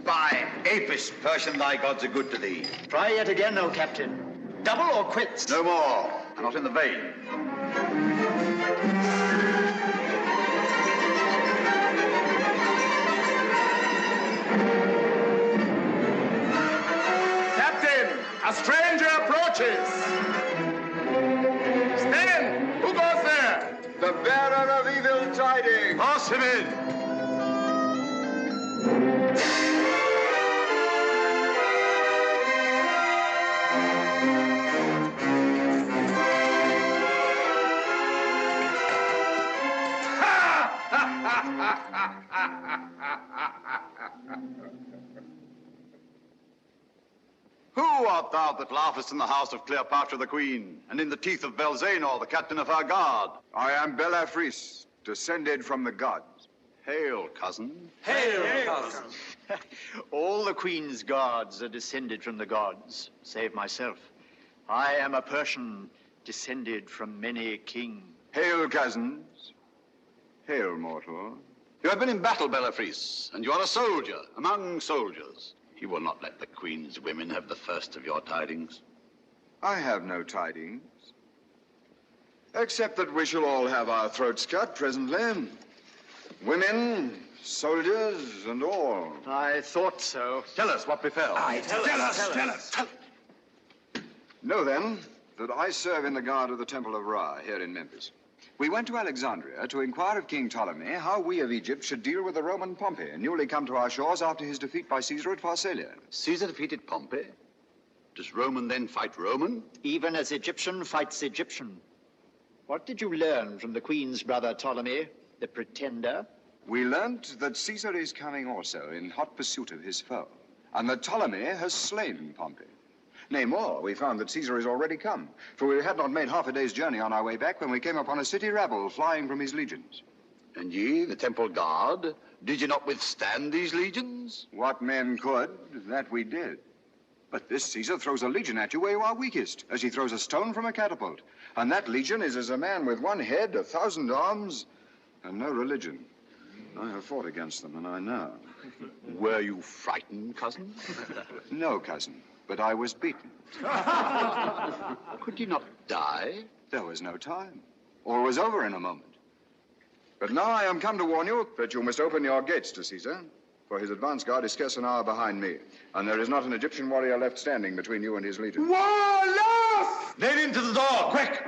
By Apis, Persian, thy gods are good to thee. Try yet again, O captain. Double or quits? No more. I'm not in the vein. Captain, a stranger approaches. Stand! Who goes there? The bearer of evil tidings. Pass him in. Who art thou that laughest in the house of Cleopatra the queen, and in the teeth of Belzanor, the captain of our guard? I am Belafris, descended from the gods. Hail, cousin. Hail, cousin. All the queen's guards are descended from the gods, save myself. I am a Persian, descended from many a king. Hail, cousins. Hail, mortal. You have been in battle, Belafris, and you are a soldier among soldiers. You will not let the queen's women have the first of your tidings. I have no tidings. Except that we shall all have our throats cut presently. Women, soldiers, and all. I thought so. Tell us what befell. Tell us. Know then that I serve in the guard of the Temple of Ra here in Memphis. We went to Alexandria to inquire of King Ptolemy how we of Egypt should deal with the Roman Pompey, newly come to our shores after his defeat by Caesar at Pharsalia. Caesar defeated Pompey? Does Roman then fight Roman? Even as Egyptian fights Egyptian. What did you learn from the queen's brother Ptolemy, the pretender? We learnt that Caesar is coming also in hot pursuit of his foe, and that Ptolemy has slain Pompey. Nay, more, we found that Caesar is already come, for we had not made half a day's journey on our way back when we came upon a city rabble flying from his legions. And ye, the temple guard, did ye not withstand these legions? What men could, that we did. But this Caesar throws a legion at you where you are weakest, as he throws a stone from a catapult. And that legion is as a man with one head, 1,000 arms, and no religion. I have fought against them, and I know. Were you frightened, cousin? No, cousin, but I was beaten. Could ye not die? There was no time. All was over in a moment. But now I am come to warn you that you must open your gates to Caesar, for his advance guard is scarce an hour behind me, and there is not an Egyptian warrior left standing between you and his legion. Warlock! Lead into the door, quick!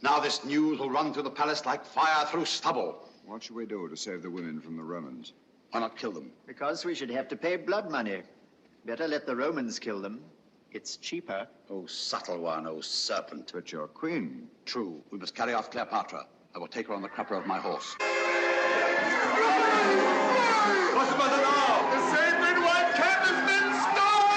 Now this news will run through the palace like fire through stubble. What should we do to save the women from the Romans? Why not kill them? Because we should have to pay blood money. Better let the Romans kill them. It's cheaper. Oh, subtle one, oh, serpent. But your queen. True, we must carry off Cleopatra. I will take her on the crupper of my horse. What's the matter now? The sacred white cat has been stolen!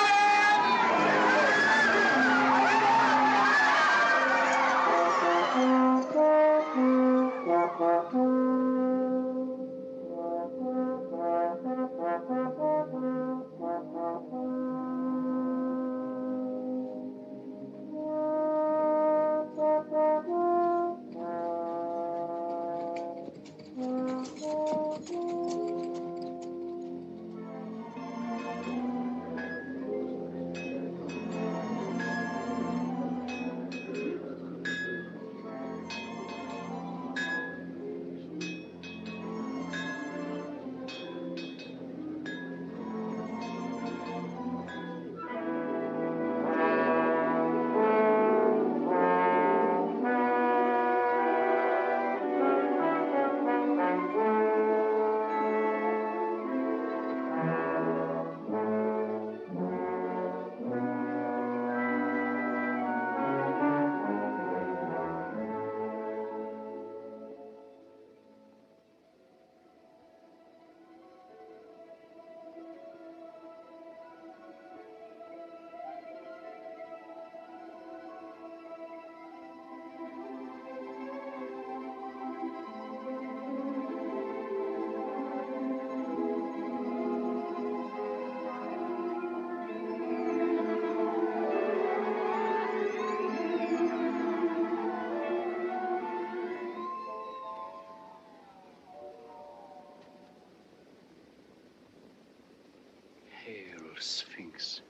Hail, Sphinx.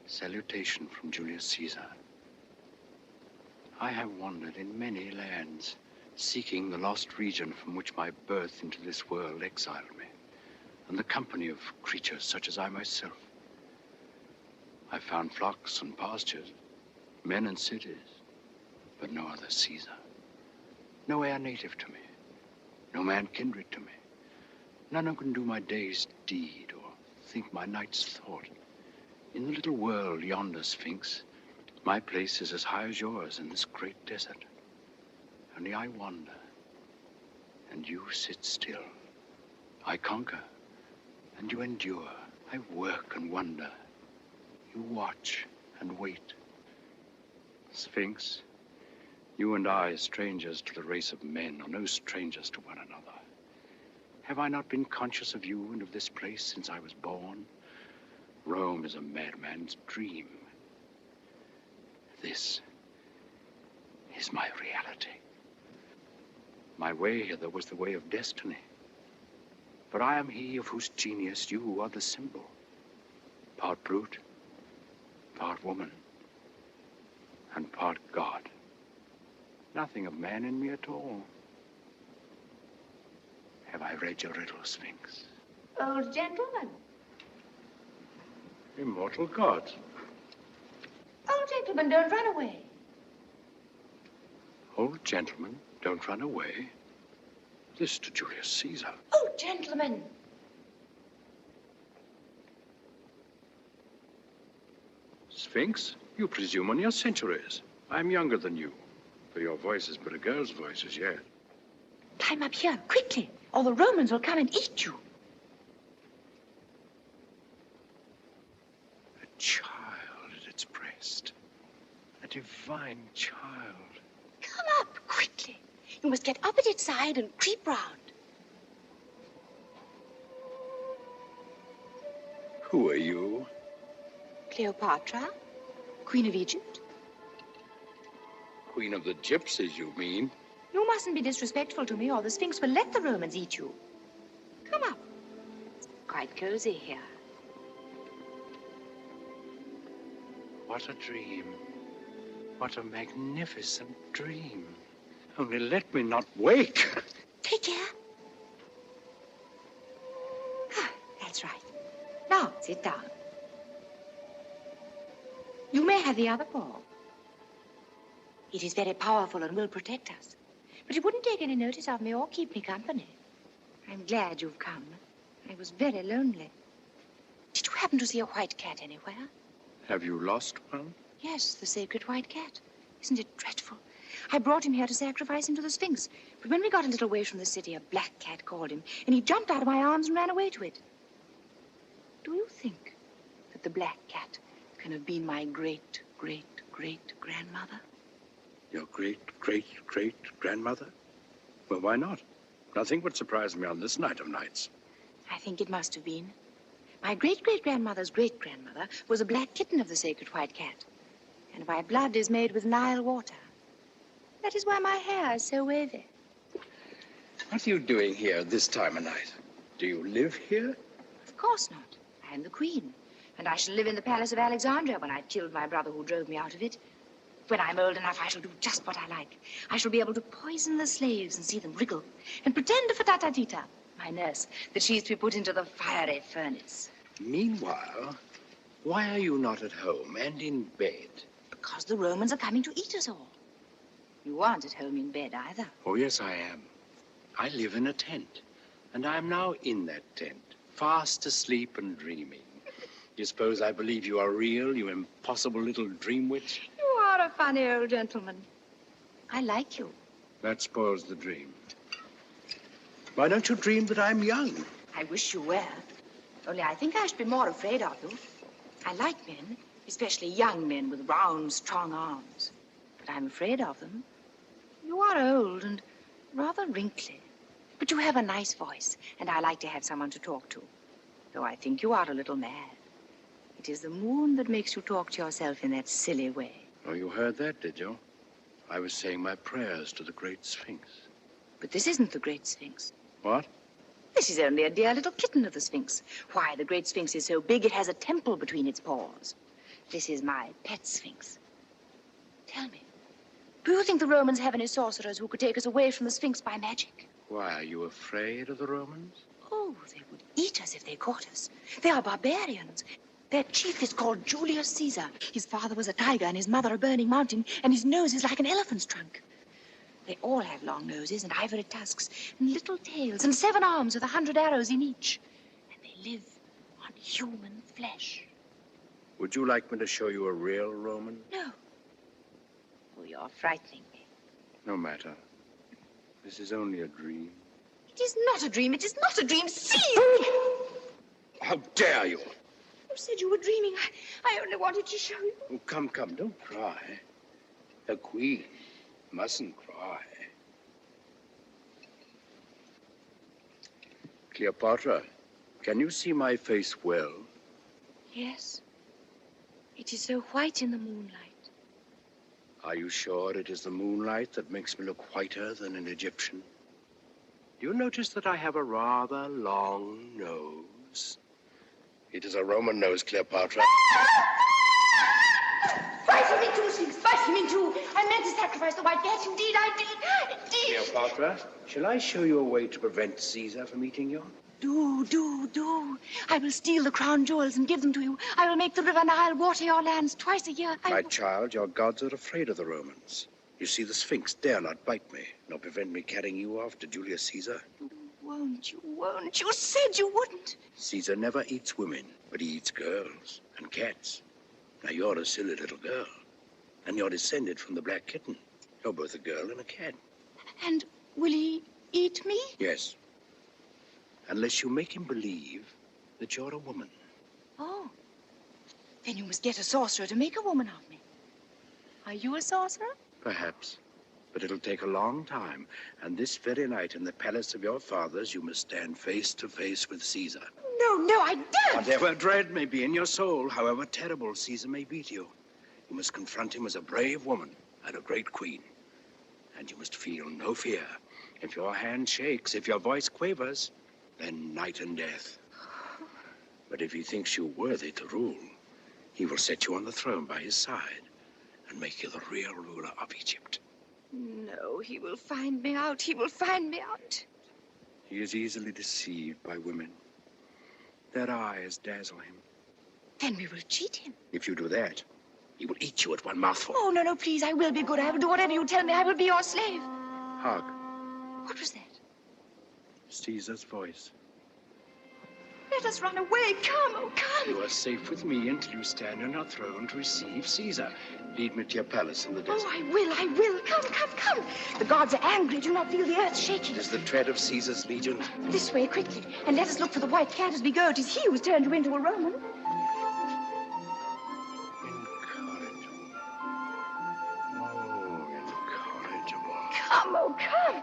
Salutation from Julius Caesar. I have wandered in many lands, seeking the lost region from which my birth into this world exiled me, and the company of creatures such as I myself. I found flocks and pastures, men and cities, but no other Caesar. No heir native to me, no man kindred to me, none who can do my day's deed or think my night's thought. In the little world yonder, Sphinx, my place is as high as yours in this great desert. Only I wander, and you sit still. I conquer, and you endure. I work and wonder. You watch and wait. Sphinx, you and I, strangers to the race of men, are no strangers to one another. Have I not been conscious of you and of this place since I was born? Rome is a madman's dream. This is my reality. My way hither was the way of destiny. But I am he of whose genius you are the symbol. Part brute, part woman, and part God. Nothing of man in me at all. Have I read your riddle, Sphinx? Old gentleman. Immortal gods. Old gentleman, don't run away. Old gentlemen, don't run away. This to Julius Caesar. Old gentleman. Sphinx, you presume on your centuries. I'm younger than you, for your voice is but a girl's voice as yet. Climb up here, quickly, or the Romans will come and eat you. A child at its breast. A divine child. Come up, quickly. You must get up at its side and creep round. Who are you? Cleopatra, Queen of Egypt. Queen of the Gypsies, you mean? You mustn't be disrespectful to me, or the Sphinx will let the Romans eat you. Come up. It's quite cozy here. What a dream. What a magnificent dream. Only let me not wake. Take care. Ah, that's right. Now, sit down. You may have the other paw. It is very powerful and will protect us. But it wouldn't take any notice of me or keep me company. I'm glad you've come. I was very lonely. Did you happen to see a white cat anywhere? Have you lost one? Yes, the sacred white cat. Isn't it dreadful? I brought him here to sacrifice him to the Sphinx. But when we got a little way from the city, a black cat called him, and he jumped out of my arms and ran away to it. Do you think that the black cat can have been my great-great-great-grandmother? Your great-great-great-grandmother? Well, why not? Nothing would surprise me on this night of nights. I think it must have been. My great-great-grandmother's great-grandmother was a black kitten of the sacred white cat. And my blood is made with Nile water. That is why my hair is so wavy. What are you doing here this time of night? Do you live here? Of course not. I am the queen. And I shall live in the palace of Alexandria when I've killed my brother who drove me out of it. When I'm old enough, I shall do just what I like. I shall be able to poison the slaves and see them wriggle, and pretend to Fatatatita, my nurse, that she's to be put into the fiery furnace. Meanwhile, why are you not at home and in bed? Because the Romans are coming to eat us all. You aren't at home in bed either. Oh, yes, I am. I live in a tent, and I am now in that tent, fast asleep and dreaming. You suppose I believe you are real, you impossible little dream witch? You are a funny old gentleman. I like you. That spoils the dream. Why don't you dream that I'm young? I wish you were. Only I think I should be more afraid of you. I like men, especially young men with round, strong arms. But I'm afraid of them. You are old and rather wrinkly. But you have a nice voice, and I like to have someone to talk to. Though I think you are a little mad. It is the moon that makes you talk to yourself in that silly way. Oh, you heard that, did you? I was saying my prayers to the great Sphinx. But this isn't the great Sphinx. What? This is only a dear little kitten of the Sphinx. Why, the great Sphinx is so big it has a temple between its paws. This is my pet Sphinx. Tell me, do you think the Romans have any sorcerers who could take us away from the Sphinx by magic? Why, are you afraid of the Romans? Oh, they would eat us if they caught us. They are barbarians. Their chief is called Julius Caesar. His father was a tiger and his mother a burning mountain, and his nose is like an elephant's trunk. They all have long noses and ivory tusks and little tails and 7 arms with 100 arrows in each. And they live on human flesh. Would you like me to show you a real Roman? No. Oh, you're frightening me. No matter. This is only a dream. It is not a dream. It is not a dream. See! How dare you? You said you were dreaming. I only wanted to show you. Oh, come, don't cry. A queen mustn't cry. Cleopatra, can you see my face well? Yes. It is so white in the moonlight. Are you sure it is the moonlight that makes me look whiter than an Egyptian? Do you notice that I have a rather long nose? It is a Roman nose, Cleopatra. Bite him in two, Sphinx. Bite him in two. I meant to sacrifice the white cat. Indeed, I did. Indeed. Cleopatra, shall I show you a way to prevent Caesar from eating you? Do. I will steal the crown jewels and give them to you. I will make the river Nile water your lands twice a year. My child, your gods are afraid of the Romans. You see, the Sphinx dare not bite me, nor prevent me carrying you off to Julius Caesar. Won't you? You said you wouldn't. Caesar never eats women, but he eats girls and cats. Now, you're a silly little girl, and you're descended from the black kitten. You're both a girl and a cat. And will he eat me? Yes. Unless you make him believe that you're a woman. Oh. Then you must get a sorcerer to make a woman of me. Are you a sorcerer? Perhaps. But it'll take a long time. And this very night in the palace of your fathers, you must stand face to face with Caesar. No, I daren't. Whatever dread may be in your soul, however terrible Caesar may be to you, you must confront him as a brave woman and a great queen. And you must feel no fear. If your hand shakes, if your voice quavers, then night and death. But if he thinks you worthy to rule, he will set you on the throne by his side and make you the real ruler of Egypt. No, he will find me out. He will find me out. He is easily deceived by women. Their eyes dazzle him. Then we will cheat him. If you do that, he will eat you at one mouthful. Oh, no, please. I will be good. I will do whatever you tell me. I will be your slave. Hark. What was that? Caesar's voice. Let us run away. Come, oh, come. You are safe with me until you stand on your throne to receive Caesar. Lead me to your palace in the desert. Oh, I will. Come. The gods are angry. Do not feel the earth shaking. It is the tread of Caesar's legion. This way, quickly. And let us look for the white cat as we go. It is he who has turned you into a Roman. Incorrigible. Oh, incorrigible. Come, oh, come.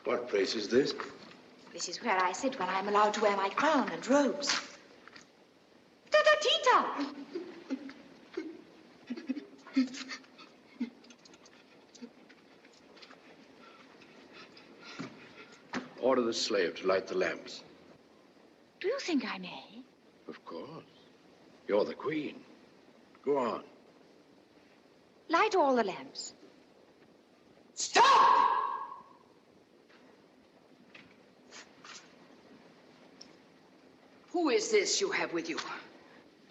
What place is this? This is where I sit when I'm allowed to wear my crown and robes. Tita! Order the slave to light the lamps. Do you think I may? Of course. You're the queen. Go on. Light all the lamps. Stop! Who is this you have with you?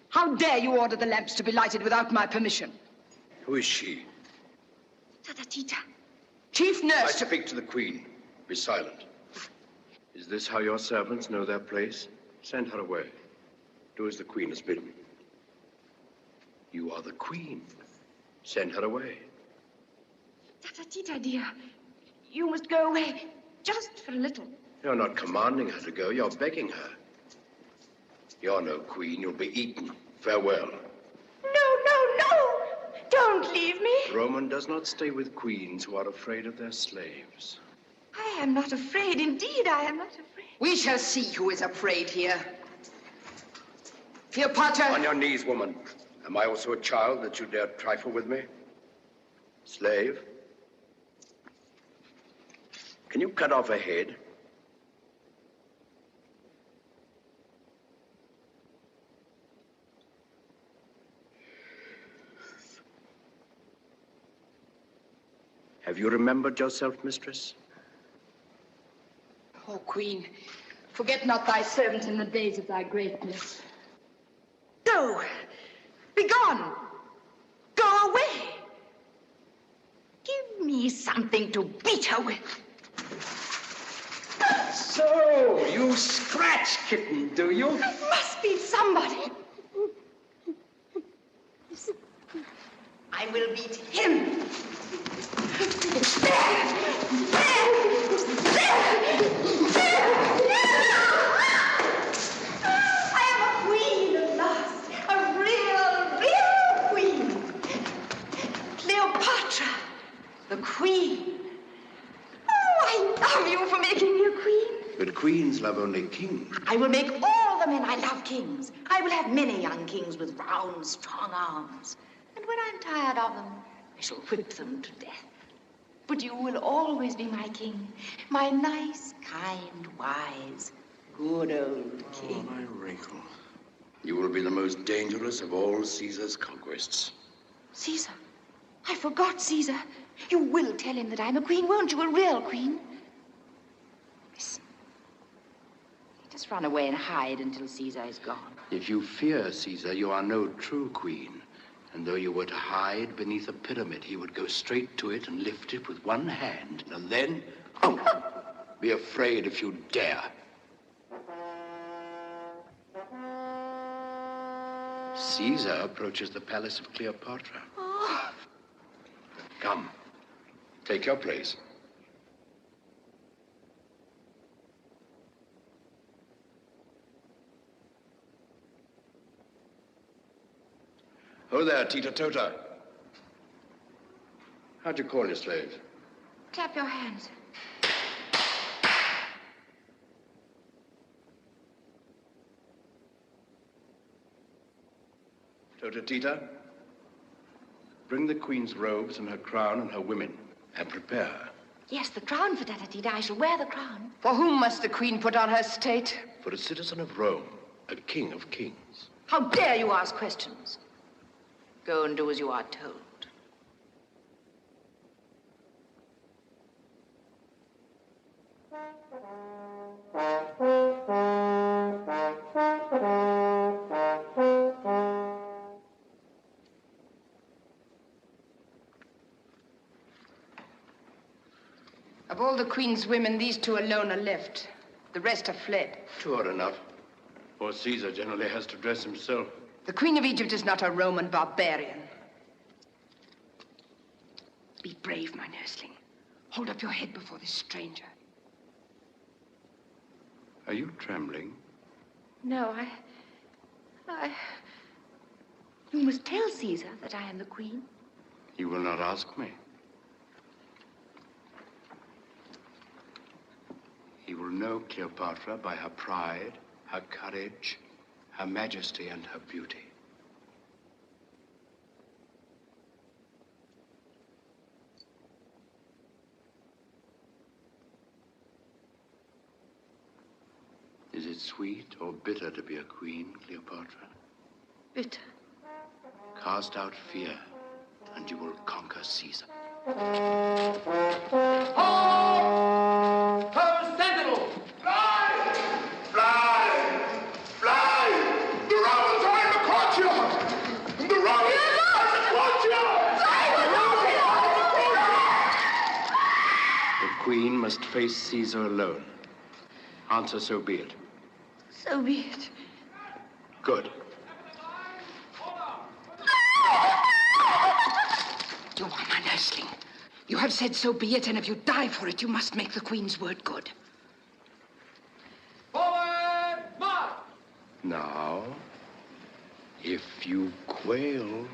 How dare you order the lamps to be lighted without my permission? Who is she? Tatatita. Chief I nurse. speak to the Queen. Be silent. Is this how your servants know their place? Send her away. Do as the Queen has bidden. You are the Queen. Send her away. Tatatita, dear. You must go away. Just for a little. You're not commanding her to go. You're begging her. You're no queen. You'll be eaten. Farewell. No. Don't leave me. Roman does not stay with queens who are afraid of their slaves. I am not afraid. Indeed, I am not afraid. We shall see who is afraid here. Cleopatra. On your knees, woman. Am I also a child that you dare trifle with me? Slave? Can you cut off a head? Have you remembered yourself, mistress? Oh, Queen, forget not thy servant in the days of thy greatness. Go. Be gone. Go away. Give me something to beat her with. So, you scratch kitten, do you? It must be somebody. I will beat him. I am a queen at last. A real queen. Cleopatra, the queen. Oh, I love you for making me a queen. But queens love only kings. I will make all the men I love kings. I will have many young kings with round, strong arms. And when I'm tired of them, I shall whip them to death. But you will always be my king. My nice, kind, wise, good old king. Oh, my wrinkle. You will be the most dangerous of all Caesar's conquests. Caesar. I forgot Caesar. You will tell him that I'm a queen, won't you? A real queen. Listen. Just run away and hide until Caesar is gone. If you fear Caesar, you are no true queen. And though you were to hide beneath a pyramid, he would go straight to it and lift it with one hand. And then, be afraid if you dare. Caesar approaches the palace of Cleopatra. Oh. Come, take your place. Oh there, Tita Tota. How'd you call your slaves? Clap your hands. Tota Tita, bring the queen's robes and her crown and her women, and prepare her. Yes, the crown for Tatatita. I shall wear the crown. For whom must the queen put on her state? For a citizen of Rome, a king of kings. How dare you ask questions? Go and do as you are told. Of all the queen's women, these two alone are left. The rest have fled. Two are enough. For Caesar generally has to dress himself. The Queen of Egypt is not a Roman barbarian. Be brave, my nursling. Hold up your head before this stranger. Are you trembling? No, I... You must tell Caesar that I am the queen. He will not ask me. He will know Cleopatra by her pride, her courage, her majesty, and her beauty. Is it sweet or bitter to be a queen, Cleopatra? Bitter. Cast out fear, and you will conquer Caesar. Ho! Ho, sentinel! Fly! Fly! Fly! face Caesar alone. Answer, so be it. So be it. Good. You are my nursling. You have said so be it, and if you die for it, you must make the Queen's word good. Forward, march! Now, if you quail...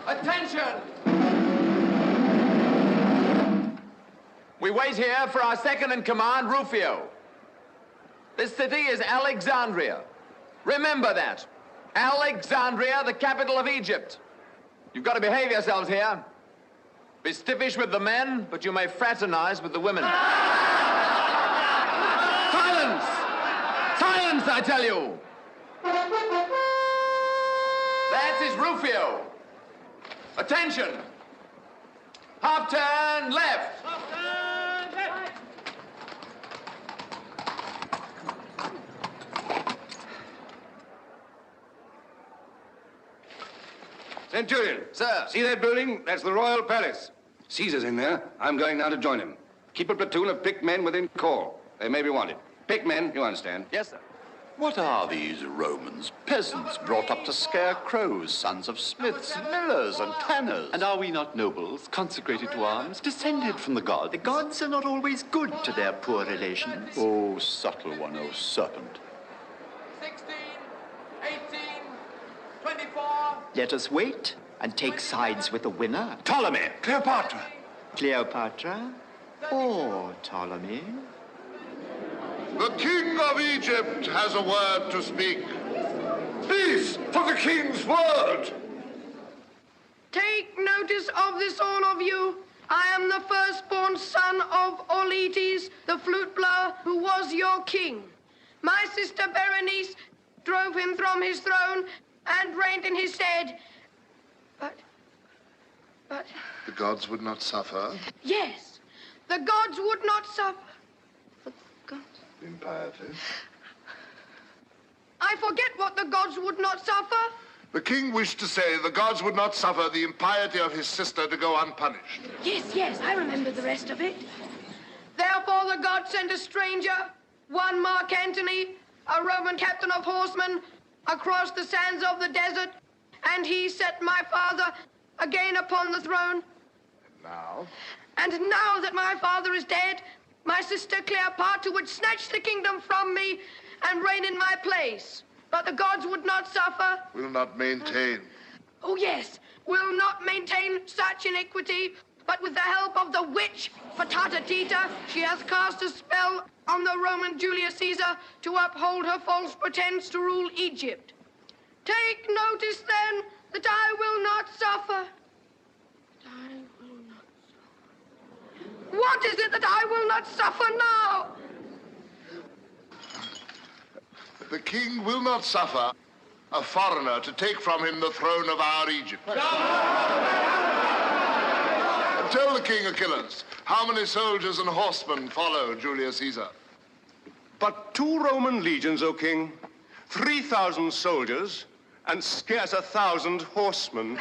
Attention! We wait here for our second in command, Rufio. This city is Alexandria. Remember that. Alexandria, the capital of Egypt. You've got to behave yourselves here. Be stiffish with the men, but you may fraternize with the women. Silence! Silence, I tell you! That is Rufio. Attention! Half turn left! Centurion. Sir. See that building? That's the Royal Palace. Caesar's in there. I'm going now to join him. Keep a platoon of picked men within call. They may be wanted. Picked men, you understand. Yes, sir. What are these Romans? Peasants brought up to scare crows, sons of smiths, millers, and tanners. And are we not nobles, consecrated to arms, descended from the gods? The gods are not always good to their poor relations. Oh, subtle one, oh serpent. 16, 18, 24. Let us wait and take sides with the winner. Ptolemy. Cleopatra. Cleopatra or Ptolemy? The king of Egypt has a word to speak. Peace for the king's word. Take notice of this, all of you. I am the firstborn son of Auletes, the flute blower, who was your king. My sister Berenice drove him from his throne and reigned in his stead. But... The gods would not suffer. Yes, the gods would not suffer. The gods... Impiety. I forget what the gods would not suffer. The king wished to say the gods would not suffer the impiety of his sister to go unpunished. Yes, I remember the rest of it. Therefore the gods sent a stranger, one Mark Antony, a Roman captain of horsemen, across the sands of the desert, and he set my father again upon the throne. Now? And now that my father is dead, my sister Cleopatra would snatch the kingdom from me and reign in my place. But the gods would not suffer. Will not maintain. Oh, yes, will not maintain such iniquity, but with the help of the witch, Patata Tita, she hath cast a spell on the Roman Julius Caesar to uphold her false pretense to rule Egypt. Take notice, then, that I will not suffer. I will not suffer. What is it that I will not suffer now? The king will not suffer a foreigner to take from him the throne of our Egypt. Tell the king, Achilles, how many soldiers and horsemen follow Julius Caesar? But 2 Roman legions, O king, 3,000 soldiers, and scarce 1,000 horsemen.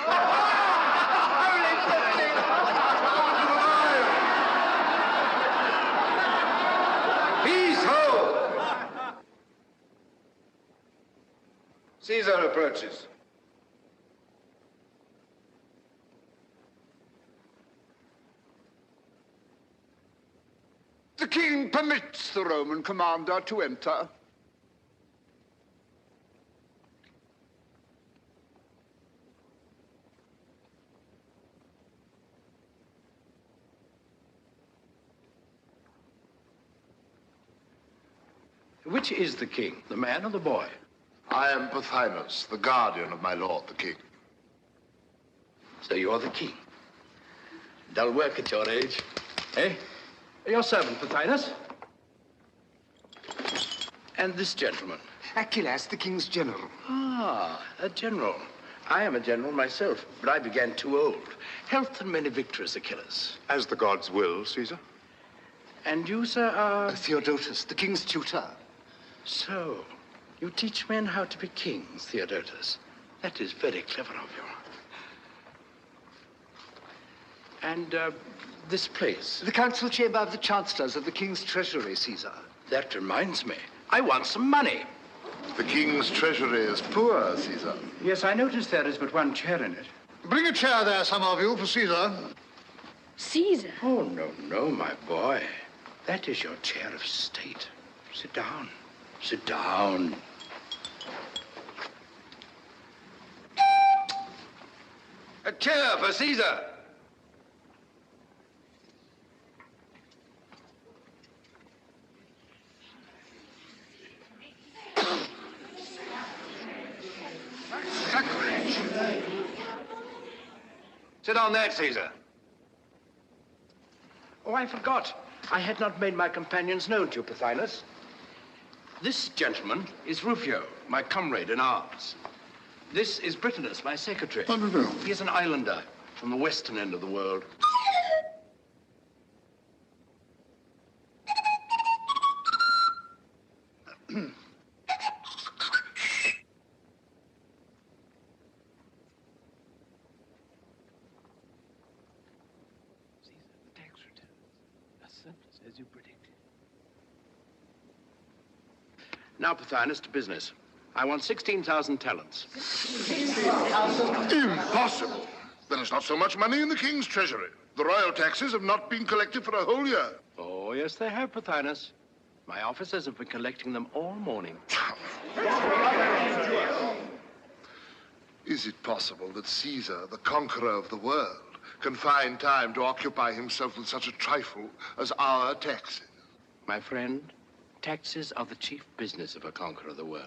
Peace, ho! Caesar approaches. The king permits the Roman commander to enter. Which is the king, the man or the boy? I am Pothinus, the guardian of my lord, the king. So you're the king. Dull work at your age. Eh? Your servant, Pothinus. And this gentleman? Achilles, the king's general. Ah, a general. I am a general myself, but I began too old. Health and many victories, Achilles. As the gods will, Caesar. And you, sir, are... Theodotus, the king's tutor. So, you teach men how to be kings, Theodotus. That is very clever of you. And, this place? The council chamber of the chancellors of the king's treasury, Caesar. That reminds me. I want some money. The king's treasury is poor, Caesar. Yes, I noticed there is but one chair in it. Bring a chair there, some of you, for Caesar. Caesar? Oh, no, no, my boy. That is your chair of state. Sit down. Sit down. A chair for Caesar. Sacrilege. Sit on that, Caesar. Oh, I forgot. I had not made my companions known to you, Pothinus. This gentleman is Rufio, my comrade in arms. This is Britanus, my secretary. Oh, no. He is an islander from the western end of the world. As you predicted. Now, Pothinus, to business. I want 16,000 talents. Impossible. There is not so much money in the king's treasury. The royal taxes have not been collected for a whole year. Oh, yes, they have, Pothinus. My officers have been collecting them all morning. Is it possible that Caesar, the conqueror of the world, can find time to occupy himself with such a trifle as our taxes? My friend, taxes are the chief business of a conqueror of the world.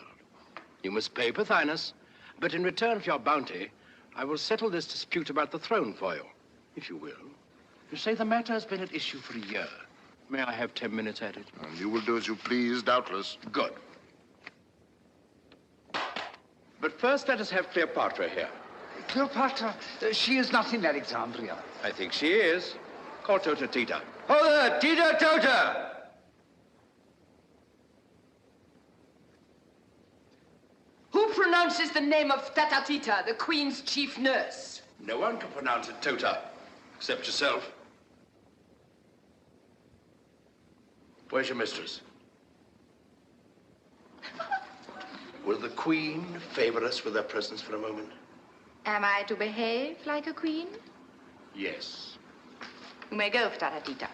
You must pay, Pothinus, but in return for your bounty, I will settle this dispute about the throne for you, if you will. You say the matter has been at issue for a year. May I have 10 minutes at it? And you will do as you please, doubtless. Good. But first, let us have Cleopatra here. Cleopatra, she is not in Alexandria. I think she is. Call Tota Tita. Ho there, Tita Tota! Who pronounced pronounces the name of Tatatita, the Queen's chief nurse? No one can pronounce it Tota, except yourself. Where's your mistress? Will the Queen favor us with her presence for a moment? Am I to behave like a queen? Yes. You may go, Tatatita.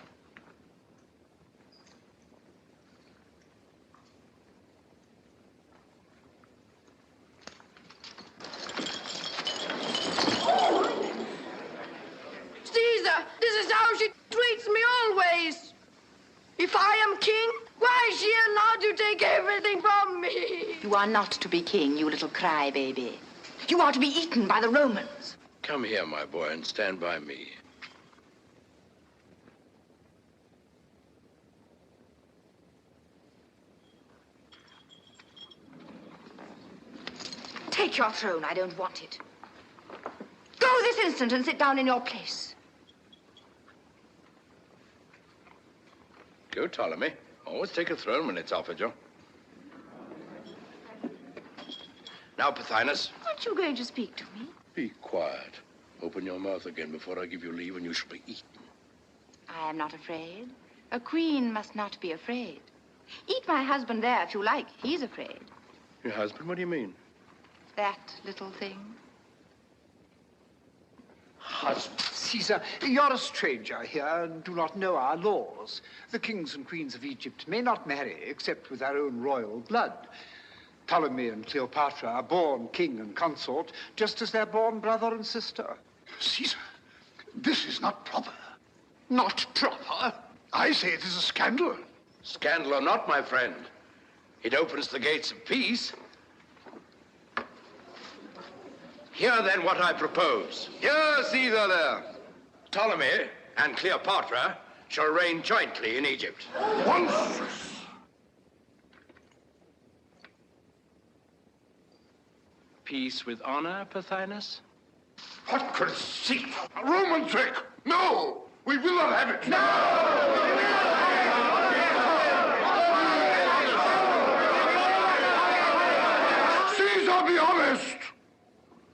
Caesar, this is how she treats me always. If I am king, why is she allowed to take everything from me? You are not to be king, you little crybaby. You are to be eaten by the Romans. Come here, my boy, and stand by me. Take your throne. I don't want it. Go this instant and sit down in your place. Go, Ptolemy. Always take a throne when it's offered you. Now, Pothinus. Aren't you going to speak to me? Be quiet. Open your mouth again before I give you leave, and you shall be eaten. I am not afraid. A queen must not be afraid. Eat my husband there if you like. He's afraid. Your husband? What do you mean? That little thing. Husband. Caesar, you're a stranger here and do not know our laws. The kings and queens of Egypt may not marry except with their own royal blood. Ptolemy and Cleopatra are born king and consort, just as they're born brother and sister. Caesar, this is not proper. Not proper? I say it is a scandal. Scandal or not, my friend, it opens the gates of peace. Hear then what I propose. Hear, Caesar, there. Ptolemy and Cleopatra shall reign jointly in Egypt. Monstrous! Peace with honor, Pothinus? What conceit! A Roman trick! No! We will not have it! No! Caesar, be honest!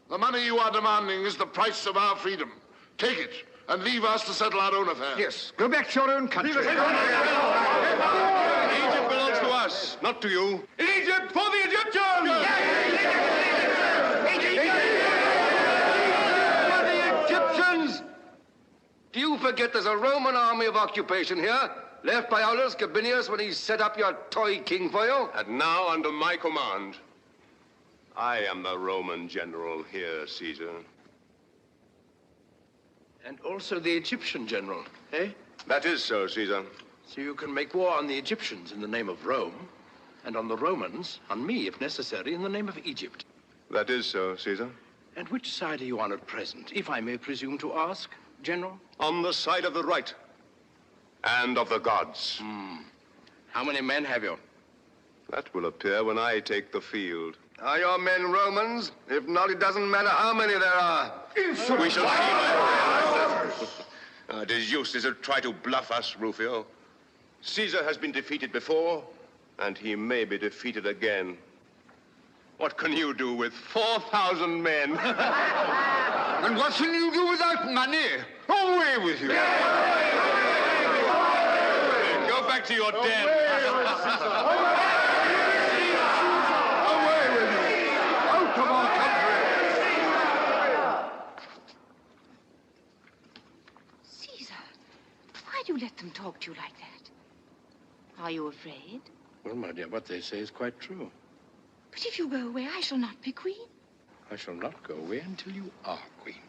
The money you are demanding is the price of our freedom. Take it and leave us to settle our own affairs. Yes, go back to your own country. Egypt belongs to us, not to you. In Egypt for the Egyptians! For the Egyptians! Do you forget there's a Roman army of occupation here, left by Aulus Gabinius when he set up your toy king for you? And now, under my command, I am the Roman general here, Caesar. And also the Egyptian general, eh? That is so, Caesar. So you can make war on the Egyptians in the name of Rome, and on the Romans, on me, if necessary, in the name of Egypt. That is so, Caesar. And which side are you on at present, if I may presume to ask, General? On the side of the right. And of the gods. How many men have you? That will appear when I take the field. Are your men Romans? If not, it doesn't matter how many there are. We shall see, my friend. It is useless to try to bluff us, Rufio. Caesar has been defeated before, and he may be defeated again. What can you do with 4,000 men? And what can you do without money? Away with you. Go back to your den. Away with you! Out of our country! Caesar, why do you let them talk to you like that? Are you afraid? Well, my dear, what they say is quite true. But if you go away, I shall not be queen. I shall not go away until you are queen.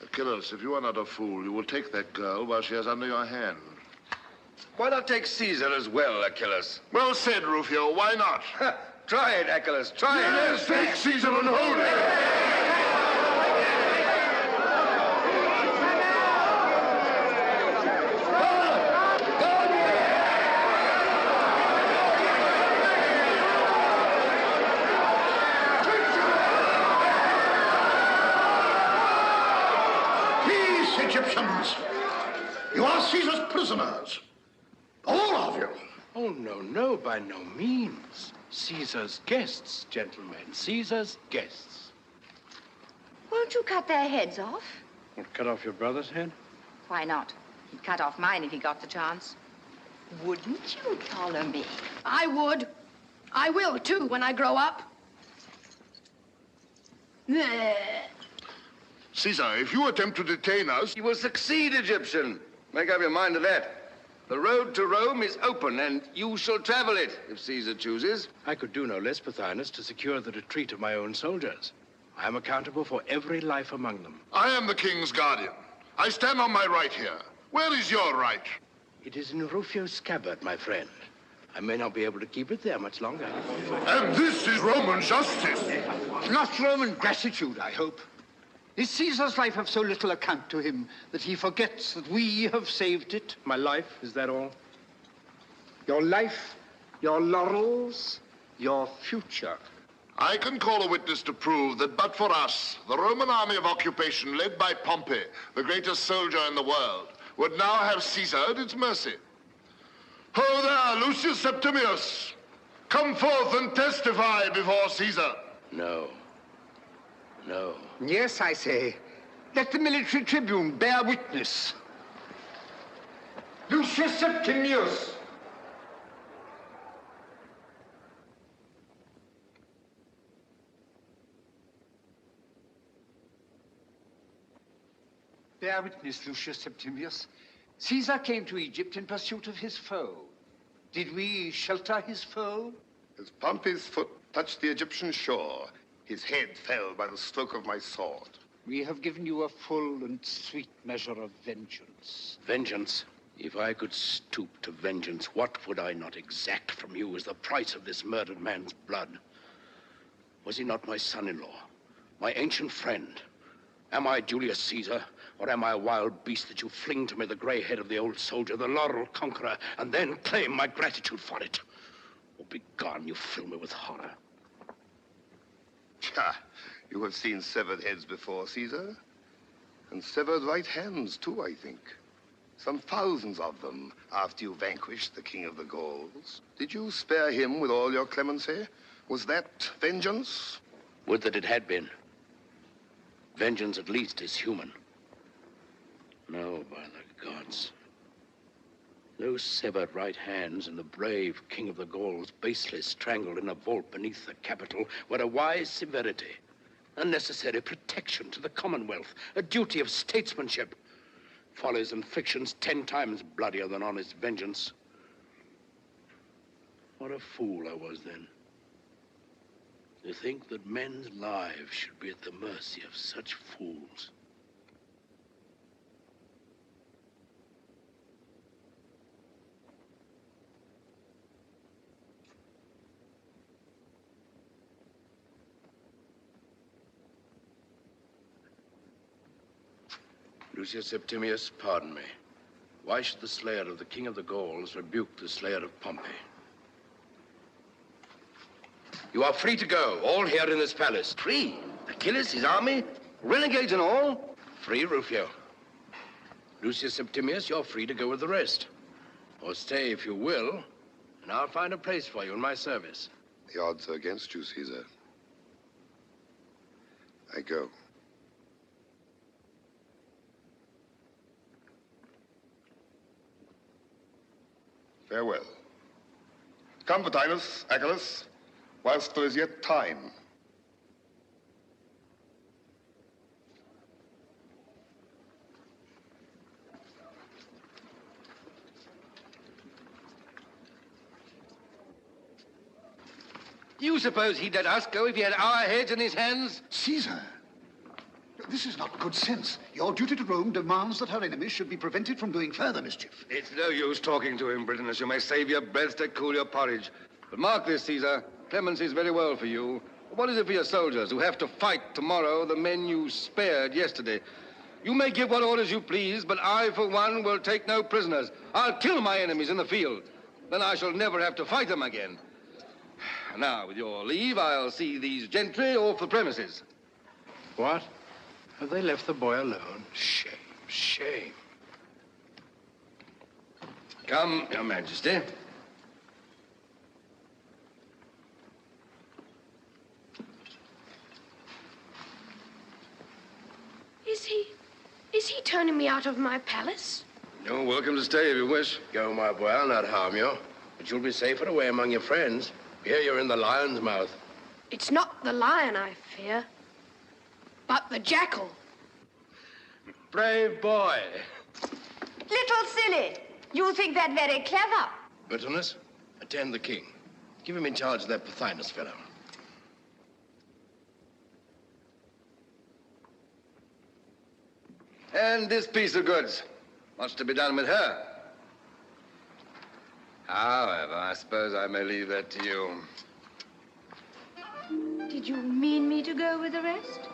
Achilles, if you are not a fool, you will take that girl while she is under your hand. Why not take Caesar as well, Achilles? Well said, Rufio. Why not? Try it, Achilles. Try it. Yes, take Caesar and hold it. prisoners. All of you. Oh, no, no, by no means. Caesar's guests, gentlemen. Caesar's guests. Won't you cut their heads off? What, cut off your brother's head? Why not? He'd cut off mine if he got the chance. Wouldn't you, Ptolemy? I would. I will, too, when I grow up. Caesar, if you attempt to detain us... You will succeed, Egyptian. Make up your mind to that. The road to Rome is open, and you shall travel it, if Caesar chooses. I could do no less, Pothinus, to secure the retreat of my own soldiers. I am accountable for every life among them. I am the king's guardian. I stand on my right here. Where is your right? It is in Rufio's scabbard, my friend. I may not be able to keep it there much longer. And this is Roman justice. Not Roman gratitude, I hope. Is Caesar's life of so little account to him that he forgets that we have saved it? My life, is that all? Your life, your laurels, your future. I can call a witness to prove that but for us, the Roman army of occupation led by Pompey, the greatest soldier in the world, would now have Caesar at its mercy. Ho there, Lucius Septimius! Come forth and testify before Caesar. No. No. Yes, I say. Let the military tribune bear witness. Lucius Septimius! Bear witness, Lucius Septimius. Caesar came to Egypt in pursuit of his foe. Did we shelter his foe? As Pompey's foot touched the Egyptian shore, his head fell by the stroke of my sword. We have given you a full and sweet measure of vengeance. Vengeance? If I could stoop to vengeance, what would I not exact from you as the price of this murdered man's blood? Was he not my son-in-law, my ancient friend? Am I Julius Caesar, or am I a wild beast that you fling to me the gray head of the old soldier, the laurel conqueror, and then claim my gratitude for it? Oh, begone, you fill me with horror. You have seen severed heads before, Caesar. And severed right hands, too, I think. Some thousands of them, after you vanquished the king of the Gauls. Did you spare him with all your clemency? Was that vengeance? Would that it had been. Vengeance, at least, is human. No, by the gods. Those severed right hands and the brave king of the Gauls, basely strangled in a vault beneath the Capitol, were a wise severity, a necessary protection to the Commonwealth, a duty of statesmanship. Follies and fictions 10 times bloodier than honest vengeance. What a fool I was then. To think that men's lives should be at the mercy of such fools. Lucius Septimius, pardon me. Why should the slayer of the king of the Gauls rebuke the slayer of Pompey? You are free to go, all here in this palace. Free? Achilles, his army, renegades and all? Free, Rufio. Lucius Septimius, you're free to go with the rest. Or stay if you will, and I'll find a place for you in my service. The odds are against you, Caesar. I go. Farewell. Come, Pothinus, Achilles, whilst there is yet time. Do you suppose he'd let us go if he had our heads in his hands? Caesar, this is not good sense. Your duty to Rome demands that her enemies should be prevented from doing further mischief. It's no use talking to him, Britannicus. You may save your breath to cool your porridge. But mark this, Caesar. Clemency is very well for you. What is it for your soldiers who have to fight tomorrow the men you spared yesterday? You may give what orders you please, but I, for one, will take no prisoners. I'll kill my enemies in the field. Then I shall never have to fight them again. Now, with your leave, I'll see these gentry off the premises. What? Have they left the boy alone? Shame, shame. Come, Your Majesty. Is he turning me out of my palace? You're welcome to stay if you wish. Go, my boy, I'll not harm you. But you'll be safer away among your friends. Here you're in the lion's mouth. It's not the lion I fear, but the jackal. Brave boy. Little silly. You think that very clever. Bitterness, attend the king. Give him in charge of that Pothinus fellow. And this piece of goods. What's to be done with her? However, I suppose I may leave that to you. Did you mean me to go with the rest?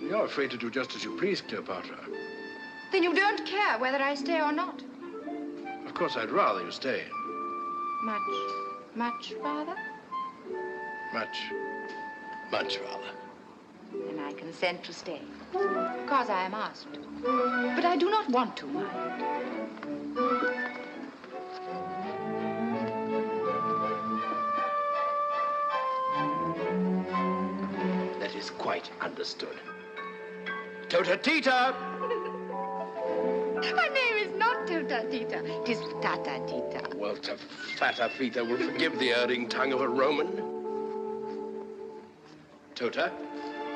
You're free to do just as you please, Cleopatra. Then you don't care whether I stay or not? Of course, I'd rather you stay. Much rather? Much rather. Then I consent to stay, because I am asked. But I do not want to mind. That is quite understood. Tota Tita! My name is not Tota Tita. It is Tata Tita. Well, Fata Fita will forgive the erring tongue of a Roman. Tota,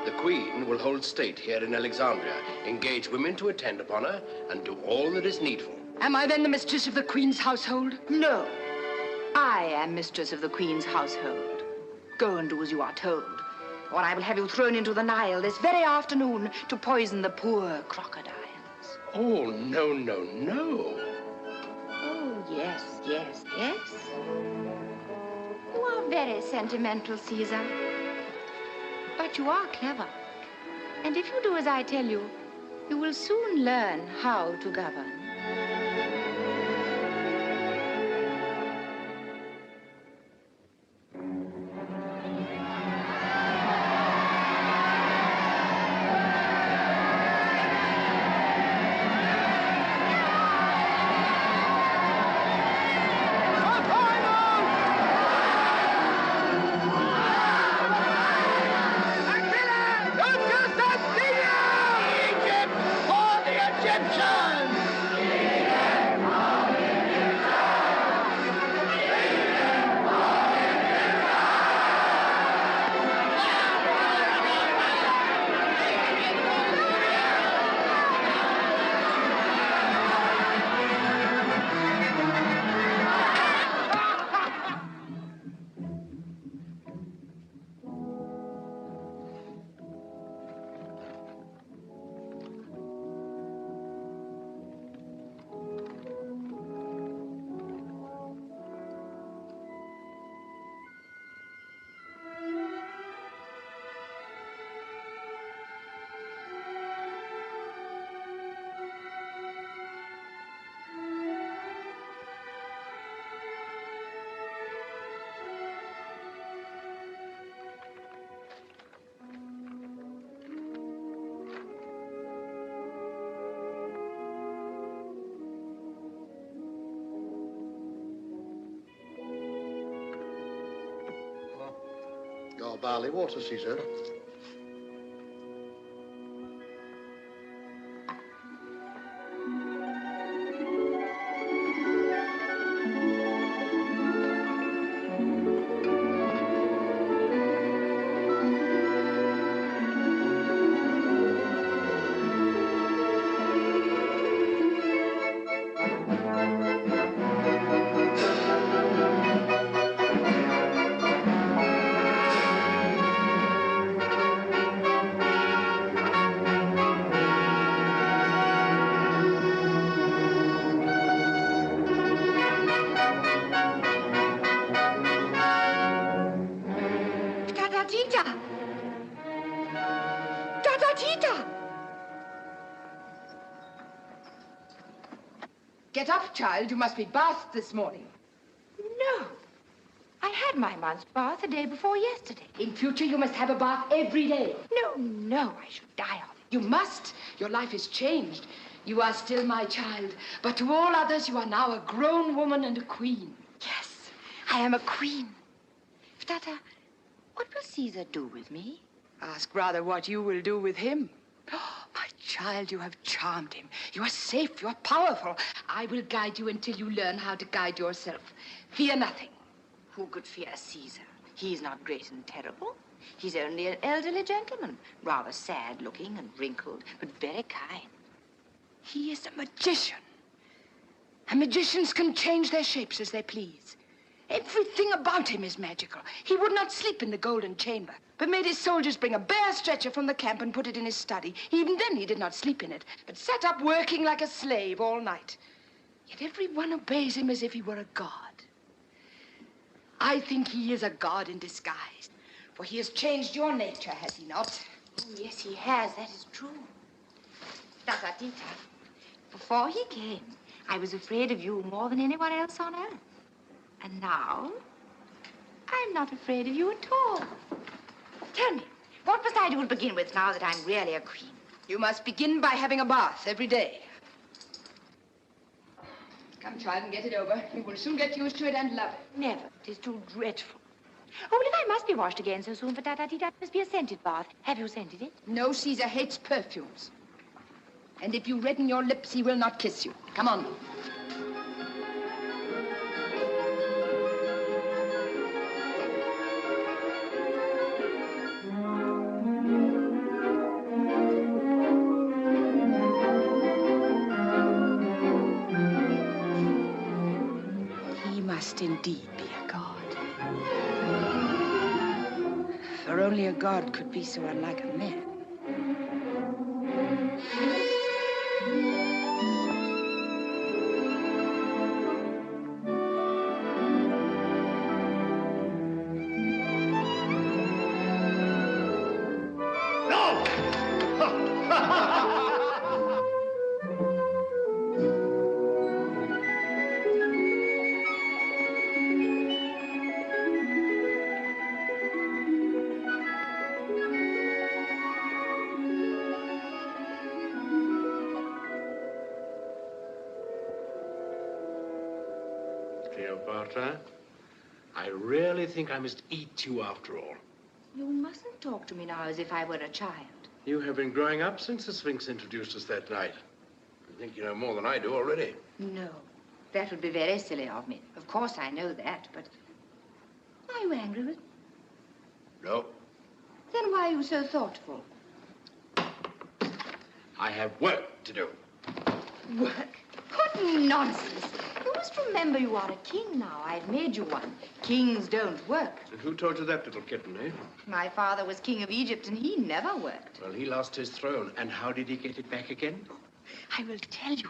the Queen will hold state here in Alexandria, engage women to attend upon her, and do all that is needful. Am I then the mistress of the Queen's household? No. I am mistress of the Queen's household. Go and do as you are told, or I will have you thrown into the Nile this very afternoon to poison the poor crocodiles. Oh, no, no, no. Oh, yes. You are very sentimental, Caesar. But you are clever. And if you do as I tell you, you will soon learn how to govern. Your barley water, Caesar. Get up, child. You must be bathed this morning. No. I had my month's bath the day before yesterday. In future, you must have a bath every day. No. I should die of it. You must. Your life is changed. You are still my child, but to all others you are now a grown woman and a queen. Yes, I am a queen. Tata, what will Caesar do with me? Ask rather what you will do with him. Oh, my child, you have charmed him. You are safe, you are powerful. I will guide you until you learn how to guide yourself. Fear nothing. Who could fear Caesar? He is not great and terrible. He's only an elderly gentleman, rather sad-looking and wrinkled, but very kind. He is a magician. And magicians can change their shapes as they please. Everything about him is magical. He would not sleep in the golden chamber, but made his soldiers bring a bare stretcher from the camp and put it in his study. Even then he did not sleep in it, but sat up working like a slave all night. Yet everyone obeys him as if he were a god. I think he is a god in disguise, for he has changed your nature, has he not? Oh, yes, he has. That is true. Tata Tita, before he came, I was afraid of you more than anyone else on earth. And now, I'm not afraid of you at all. Tell me, what must I do to begin with now that I'm really a queen? You must begin by having a bath every day. Come, child, and get it over. You will soon get used to it and love it. Never. It is too dreadful. Oh, well, if I must be washed again so soon for Tata Tita, it must be a scented bath. Have you scented it? No, Caesar hates perfumes. And if you redden your lips, he will not kiss you. Come on. He must indeed be a god. For only a god could be so unlike a man. Cleopatra, I really think I must eat you after all. You mustn't talk to me now as if I were a child. You have been growing up since the Sphinx introduced us that night. I think you know more than I do already. No, that would be very silly of me. Of course I know that, but... Are you angry with me? No. Then why are you so thoughtful? I have work to do. Work? What nonsense. You must remember you are a king now. I've made you one. Kings don't work. And who told you that, little kitten, eh? My father was king of Egypt, and he never worked. Well, he lost his throne. And how did he get it back again? I will tell you.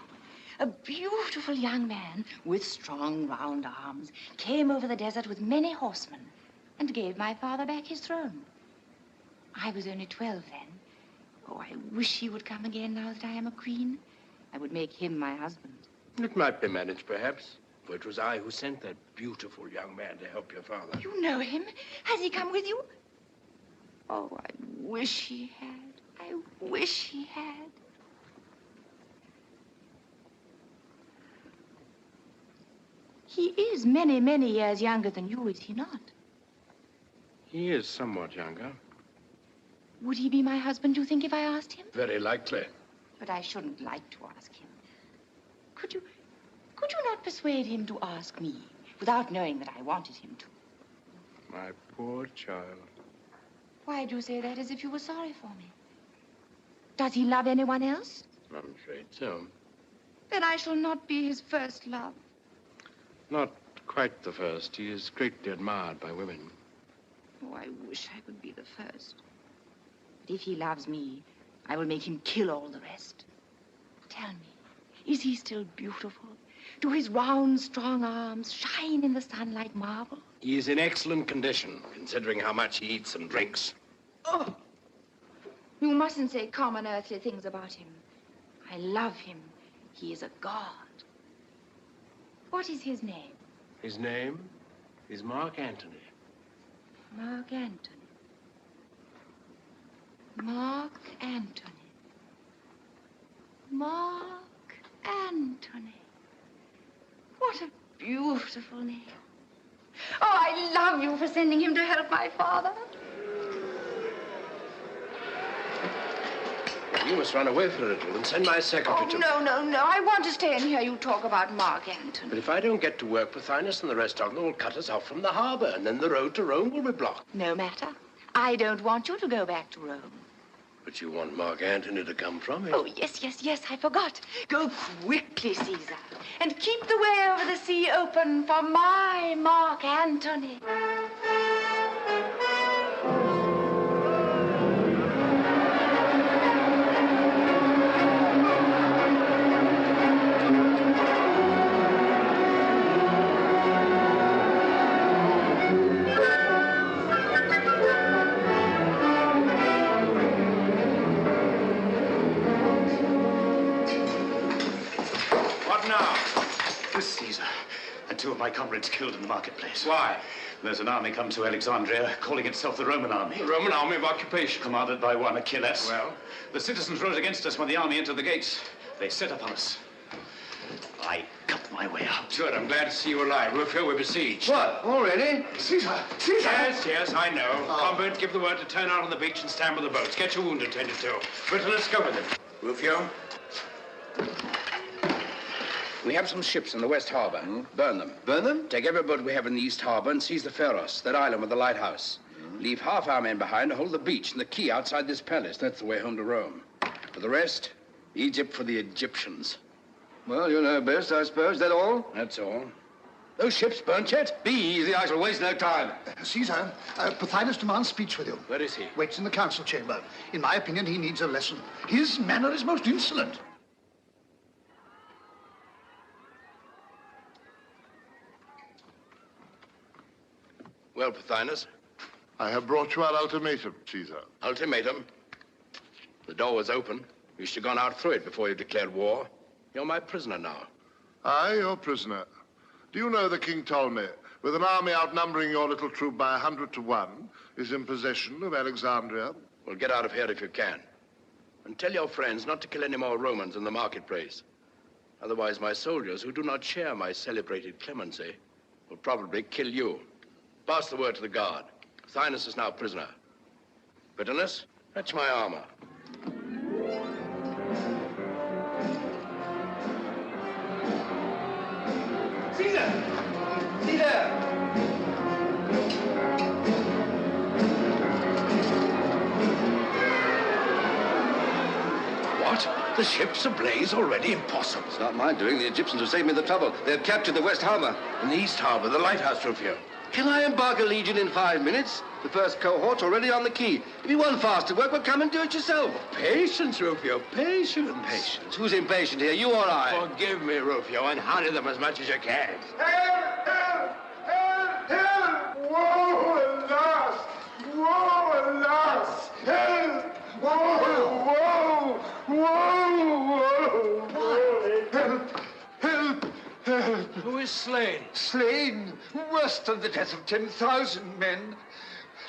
A beautiful young man with strong, round arms came over the desert with many horsemen and gave my father back his throne. I was only 12 then. Oh, I wish he would come again now that I am a queen. I would make him my husband. It might be managed, perhaps. For it was I who sent that beautiful young man to help your father. You know him? Has he come with you? Oh, I wish he had. I wish he had. He is many, many years younger than you, is he not? He is somewhat younger. Would he be my husband, do you think, if I asked him? Very likely. But I shouldn't like to ask him. Could you not persuade him to ask me without knowing that I wanted him to? My poor child. Why do you say that as if you were sorry for me? Does he love anyone else? I'm afraid so. Then I shall not be his first love. Not quite the first. He is greatly admired by women. Oh, I wish I could be the first. But if he loves me, I will make him kill all the rest. Tell me, is he still beautiful? Do his round, strong arms shine in the sun like marble? He is in excellent condition, considering how much he eats and drinks. Oh! You mustn't say common earthly things about him. I love him. He is a god. What is his name? His name is Mark Antony. Mark Antony. Mark Antony. Mark Antony. What a beautiful name. Oh, I love you for sending him to help my father. You must run away for a little and send my secretary to... No. I want to stay and hear you talk about Mark Antony. But if I don't get to work, Pothinus and the rest of them will cut us off from the harbor, and then the road to Rome will be blocked. No matter. I don't want you to go back to Rome. But you want Mark Antony to come from it? Oh, yes, I forgot. Go quickly, Caesar, and keep the way over the sea open for my Mark Antony. Two of my comrades killed in the marketplace. Why? There's an army come to Alexandria, calling itself the Roman army. The Roman army of occupation. Commanded by one Achilles. Well? The citizens rose against us when the army entered the gates. They set upon us. I cut my way out. Good, I'm glad to see you alive. Rufio, we're besieged. What, already? Caesar! Yes, I know. Combert, give the word to turn out on the beach and stand by the boats. Get your wound attended to. Britain, let's go with him. Rufio? We have some ships in the West Harbor. Burn them. Burn them? Take every boat we have in the East Harbor and seize the Pharos, that island with the lighthouse. Leave half our men behind to hold the beach and the quay outside this palace. That's the way home to Rome. For the rest, Egypt for the Egyptians. Well, you know best, I suppose. That all? That's all. Those ships burnt yet? Be easy, I shall waste no time. Caesar, Pothinus demands speech with you. Where is he? Waits in the council chamber. In my opinion, he needs a lesson. His manner is most insolent. Well, Pothinus? I have brought you our ultimatum, Caesar. Ultimatum? The door was open. You should have gone out through it before you declared war. You're my prisoner now. Aye, your prisoner. Do you know that King Ptolemy, with an army outnumbering your little troop by 100 to 1, is in possession of Alexandria? Well, get out of here if you can. And tell your friends not to kill any more Romans in the marketplace. Otherwise, my soldiers, who do not share my celebrated clemency, will probably kill you. Pass the word to the guard. Pothinus is now prisoner. Britanus, fetch my armor. Caesar! Caesar! What? The ship's ablaze already? Impossible. It's not my doing. The Egyptians have saved me the trouble. They've captured the West Harbor. In the East Harbor, the lighthouse, Rufio. Can I embark a legion in 5 minutes? The first cohort's already on the quay. If you want faster work, well, come and do it yourself. Patience, Rufio, patience. Patience? Who's impatient here, you or I? Forgive me, Rufio, and hurry them as much as you can. Help! Woe, alas! Woe, alas! Help! Woe! Help! Who is slain? Slain? Worse than the death of 10,000 men.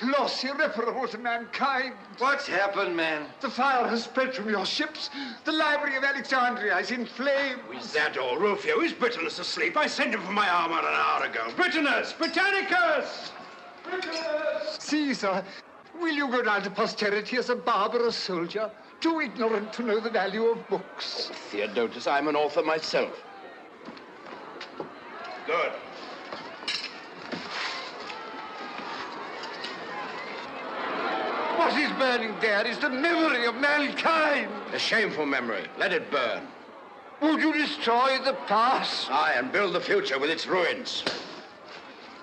Loss irreparable to mankind. What's happened, man? The fire has spread from your ships. The library of Alexandria is in flames. Is that all, Rufio? Is Britanus asleep? I sent him for my armor an hour ago. Britanus! Britannicus! Britanus! Caesar, will you go down to posterity as a barbarous soldier, too ignorant to know the value of books? Theodotus, I'm an author myself. Good. What is burning there is the memory of mankind. A shameful memory. Let it burn. Would you destroy the past? Aye, and build the future with its ruins.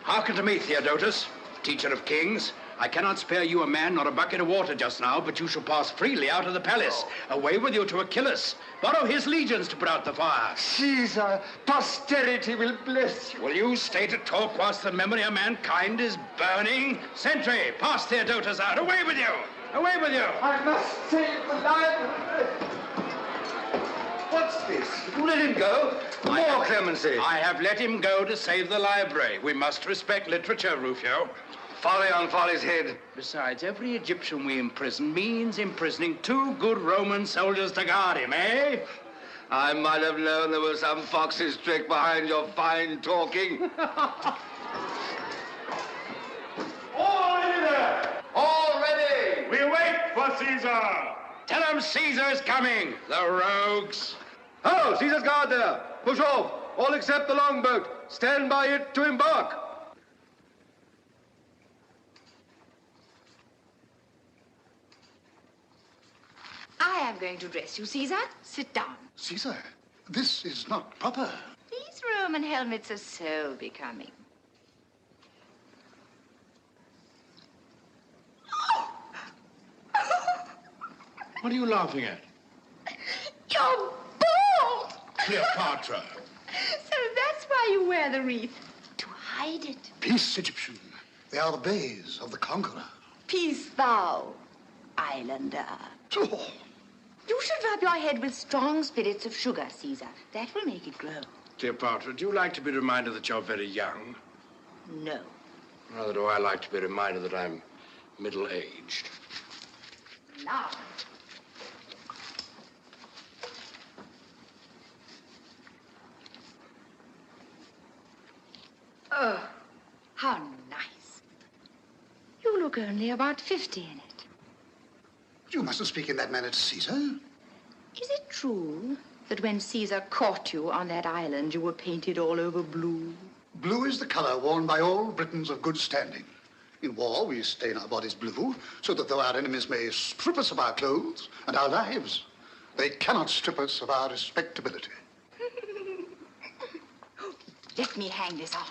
Hearken to me, Theodotus, teacher of kings. I cannot spare you a man nor a bucket of water just now, but you shall pass freely out of the palace. Away with you to Achilles. Borrow his legions to put out the fire. Caesar, posterity will bless you. Will you stay to talk whilst the memory of mankind is burning? Sentry, pass Theodotus out. Away with you! Away with you! I must save the library. What's this? You let him go? More clemency. I have let him go to save the library. We must respect literature, Rufio. Folly on folly's head. Besides, every Egyptian we imprison means imprisoning 2 good Roman soldiers to guard him, eh? I might have known there was some fox's trick behind your fine talking. All ready there! All ready! We wait for Caesar! Tell them Caesar is coming, the rogues. Oh, Caesar's guard there. Push off. All except the longboat. Stand by it to embark. I am going to dress you, Caesar. Sit down. Caesar, this is not proper. These Roman helmets are so becoming. What are you laughing at? You're bald! Cleopatra. So that's why you wear the wreath. To hide it. Peace, Egyptian. They are the bays of the conqueror. Peace thou, islander. Oh. You should rub your head with strong spirits of sugar, Caesar. That will make it glow. Cleopatra, do you like to be reminded that you're very young? No. Rather do I like to be reminded that I'm middle-aged. Now. Oh, how nice. You look only about 50 in it. You mustn't speak in that manner to Caesar. Is it true that when Caesar caught you on that island, you were painted all over blue? Blue is the color worn by all Britons of good standing. In war, we stain our bodies blue, so that though our enemies may strip us of our clothes and our lives, they cannot strip us of our respectability. Let me hang this on.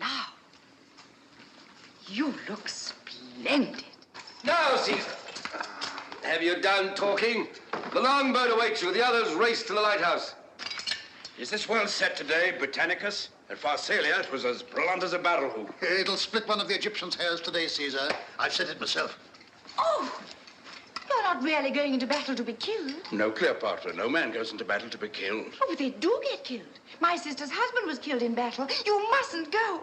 Now, you look splendid. Now, Caesar. Have you done talking? The longboat awaits you. The others race to the lighthouse. Is this well set today, Britannicus? At Pharsalia, it was as blunt as a barrel hoop. It'll split one of the Egyptians' hairs today, Caesar. I've said it myself. Oh, you're not really going into battle to be killed. No, Cleopatra. No man goes into battle to be killed. Oh, but they do get killed. My sister's husband was killed in battle. You mustn't go.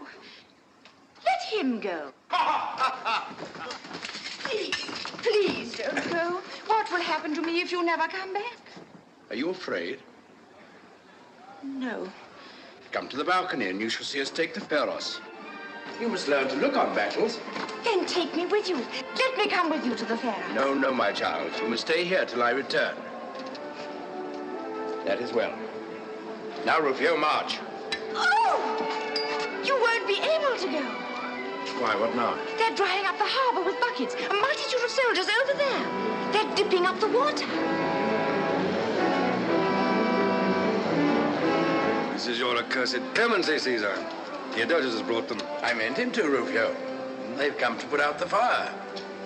Let him go. Please don't go. What will happen to me if you never come back? Are you afraid? No. Come to the balcony and you shall see us take the Pharos. You must learn to look on battles. Then take me with you. Let me come with you to the fair. No, no, my child. You must stay here till I return. That is well. Now, Rufio, march. Oh! You won't be able to go. Why, what now? They're drying up the harbor with buckets. A multitude of soldiers over there. They're dipping up the water. This is your accursed clemency, Caesar. Theodotus has brought them. I meant him to, Rufio. They've come to put out the fire.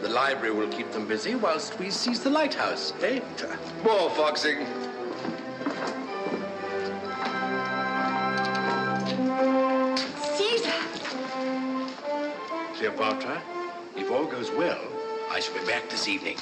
The library will keep them busy whilst we seize the lighthouse, eh? More foxing. Caesar! Cleopatra, if all goes well, I shall be back this evening.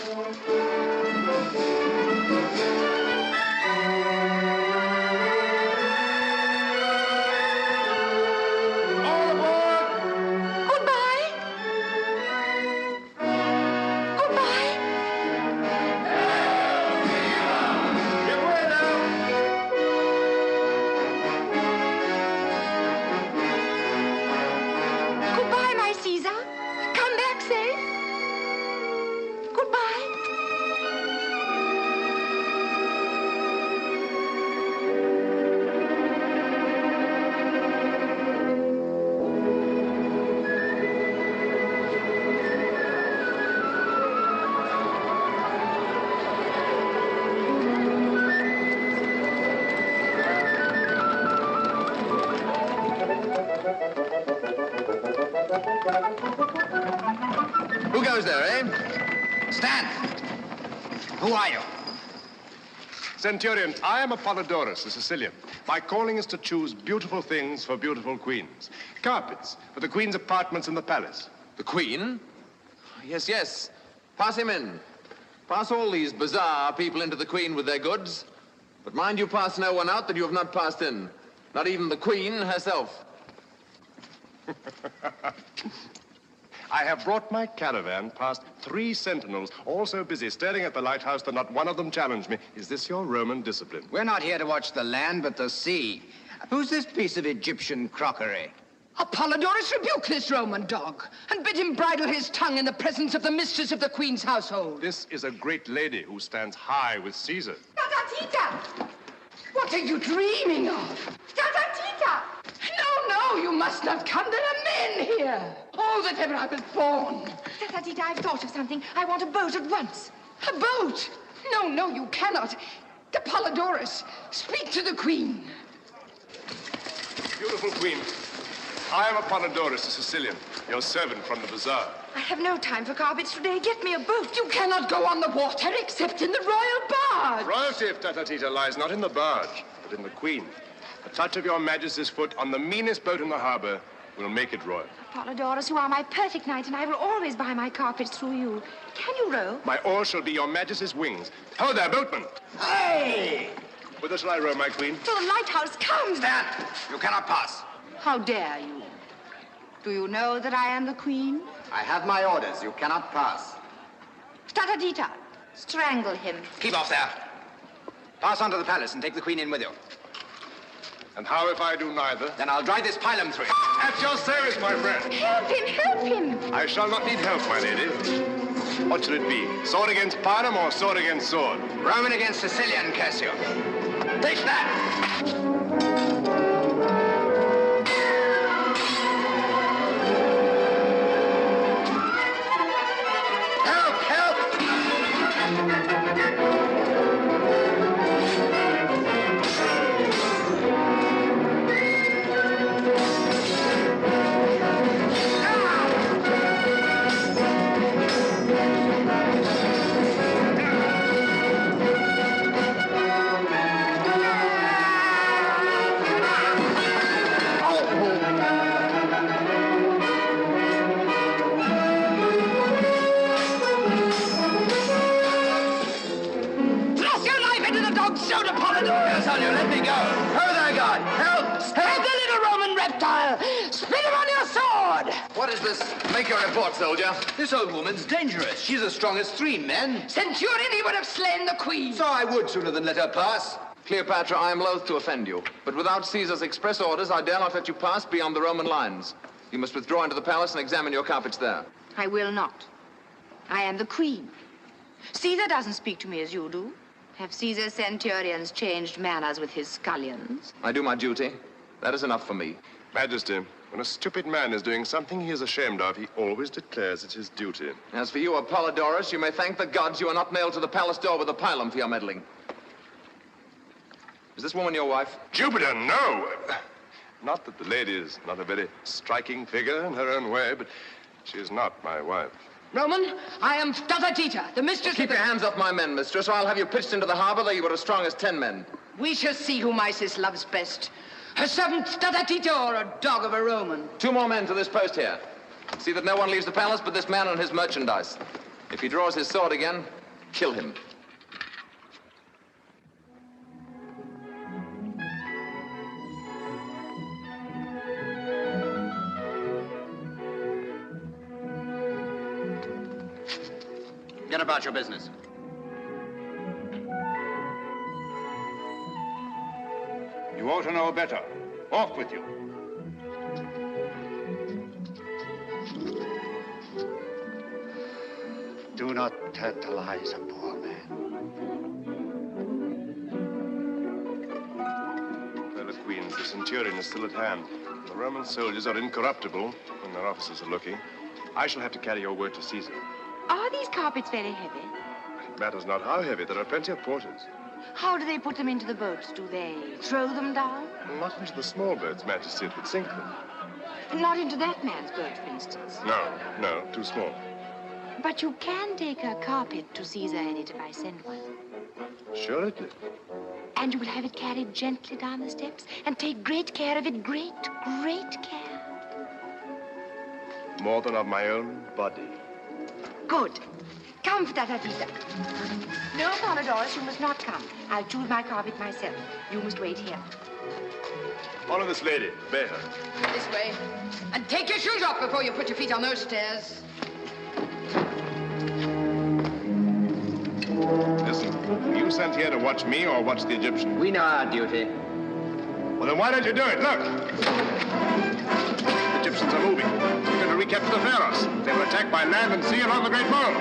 Who goes there, eh? Stand! Who are you? Centurion, I am Apollodorus, the Sicilian. My calling is to choose beautiful things for beautiful queens. Carpets for the queen's apartments in the palace. The queen? Yes, yes. Pass him in. Pass all these bizarre people into the queen with their goods. But mind you pass no one out that you have not passed in. Not even the Queen herself. I have brought my caravan past 3 sentinels, all so busy staring at the lighthouse that not one of them challenged me. Is this your Roman discipline? We're not here to watch the land, but the sea. Who's this piece of Egyptian crockery? Apollodorus, rebuke this Roman dog, and bid him bridle his tongue in the presence of the mistress of the Queen's household. This is a great lady who stands high with Caesar. Tatatita! What are you dreaming of? Tatatita! No, you must not come. There are men here. Oh, that ever I was born. Tatatita, I've thought of something. I want a boat at once. A boat? No, you cannot. Apollodorus, speak to the Queen. Beautiful Queen, I am Apollodorus, the Sicilian, your servant from the bazaar. I have no time for carpets today. Get me a boat. You cannot go on the water except in the royal barge. Royalty of Tatatita lies not in the barge, but in the Queen. A touch of your Majesty's foot on the meanest boat in the harbor will make it royal. Apollodorus, you are my perfect knight, and I will always buy my carpets through you. Can you row? My oar shall be your Majesty's wings. Ho there, boatman! Hey! Whither shall I row, my Queen? To the lighthouse, come! Stand! You cannot pass. How dare you? Do you know that I am the Queen? I have my orders. You cannot pass. Tatatita, strangle him. Keep off there. Pass on to the palace and take the Queen in with you. And how if I do neither? Then I'll drive this pilum through it. At your service, my friend. Help him! I shall not need help, my lady. What shall it be? Sword against pilum or sword against sword? Roman against Sicilian, curse you. Take that! Let me go. Oh, there, God. Help! Help the little Roman reptile! Spit him on your sword! What is this? Make your report, soldier. This old woman's dangerous. She's as strong as 3 men. Centurion, he would have slain the Queen. So I would sooner than let her pass. Cleopatra, I am loath to offend you, but without Caesar's express orders, I dare not let you pass beyond the Roman lines. You must withdraw into the palace and examine your carpets there. I will not. I am the Queen. Caesar doesn't speak to me as you do. Have Caesar's centurions changed manners with his scullions? I do my duty. That is enough for me. Majesty, when a stupid man is doing something he is ashamed of, he always declares it his duty. As for you, Apollodorus, you may thank the gods you are not nailed to the palace door with a pilum for your meddling. Is this woman your wife? Jupiter, no! Not that the lady is not a very striking figure in her own way, but she is not my wife. Roman, I am Tatatita, the mistress Keep your hands off my men, mistress, or I'll have you pitched into the harbor though you were as strong as 10 men. We shall see who Isis loves best. Her servant Tatatita or a dog of a Roman. 2 more men to this post here. See that no one leaves the palace but this man and his merchandise. If he draws his sword again, kill him. Get about your business. You ought to know better. Off with you. Do not tantalize a poor man. Fellow queens, the centurion is still at hand. The Roman soldiers are incorruptible when their officers are looking. I shall have to carry your word to Caesar. Are these carpets very heavy? It matters not how heavy. There are plenty of porters. How do they put them into the boats? Do they throw them down? Not into the small boats, Majesty. It would sink them. Not into that man's boat, for instance. No, too small. But you can take a carpet to Caesar in it if I send one. Assuredly. And you will have it carried gently down the steps and take great care of it. Great care. More than of my own body. Good. Come, Tatatita. No, Apollodorus, you must not come. I'll choose my carpet myself. You must wait here. Follow this lady. Obey her. This way. And take your shoes off before you put your feet on those stairs. Listen, were you sent here to watch me or watch the Egyptians? We know our duty. Well, then why don't you do it? Look! The Egyptians are moving. We're going to recapture the pharaohs. They will attack by land and sea along the Great Mole.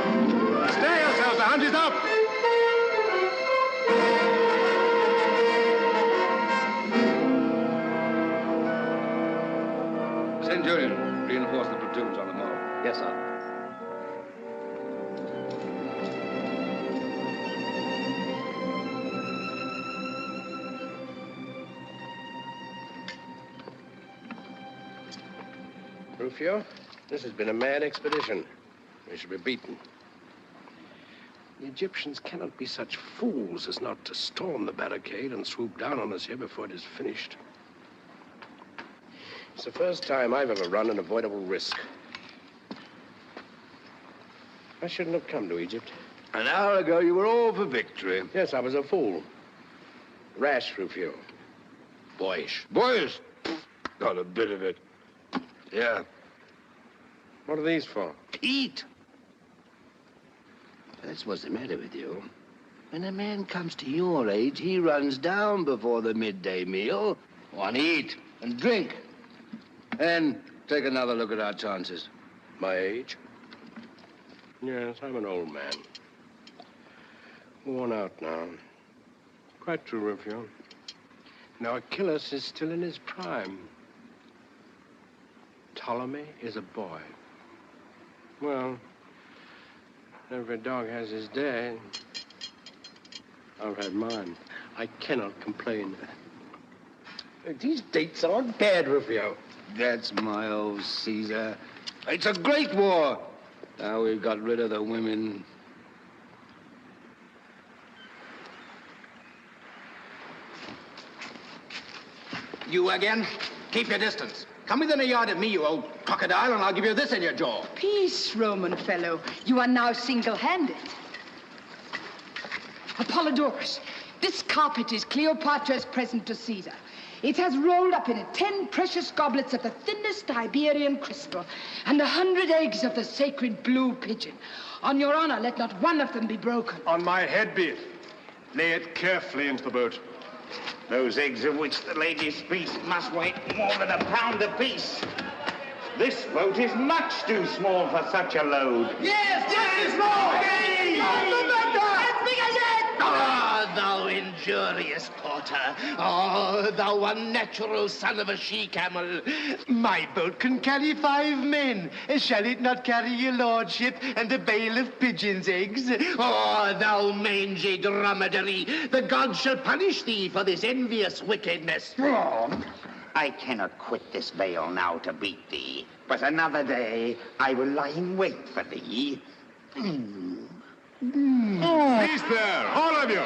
Stay yourselves, the hunt is up! Centurion, reinforce the platoons on the mole. Yes, sir. Rufio, this has been a mad expedition. We should be beaten. The Egyptians cannot be such fools as not to storm the barricade and swoop down on us here before it is finished. It's the first time I've ever run an avoidable risk. I shouldn't have come to Egypt. An hour ago, you were all for victory. Yes, I was a fool. Rash, Rufio. Boyish. Boys, not a bit of it. Yeah. What are these for? Eat. That's what's the matter with you. When a man comes to your age, he runs down before the midday meal. Want to eat and drink. And take another look at our chances. My age? Yes, I'm an old man. Worn out now. Quite true, Rufio. Now, Achilles is still in his prime. Ptolemy is a boy. Well, every dog has his day. I've had mine. I cannot complain. These dates aren't bad, Rufio. That's my old Caesar. It's a great war. Now we've got rid of the women. You again? Keep your distance. Come within a yard of me, you old crocodile, and I'll give you this in your jaw. Peace, Roman fellow. You are now single-handed. Apollodorus, this carpet is Cleopatra's present to Caesar. It has rolled up in it 10 precious goblets of the thinnest Iberian crystal and 100 eggs of the sacred blue pigeon. On your honor, let not one of them be broken. On my head be it. Lay it carefully into the boat. Those eggs of which the lady speaks must weigh more than a pound apiece. This boat is much too small for such a load. Yes, yes, Lord! As big as it! Ah, thou injurious porter. Oh, thou unnatural son of a she-camel. My boat can carry 5 men. Shall it not carry your lordship and a bale of pigeons' eggs? Oh, thou mangy dromedary. The gods shall punish thee for this envious wickedness. Wrong. I cannot quit this vale now to beat thee, but another day I will lie in wait for thee. Peace there, all of you.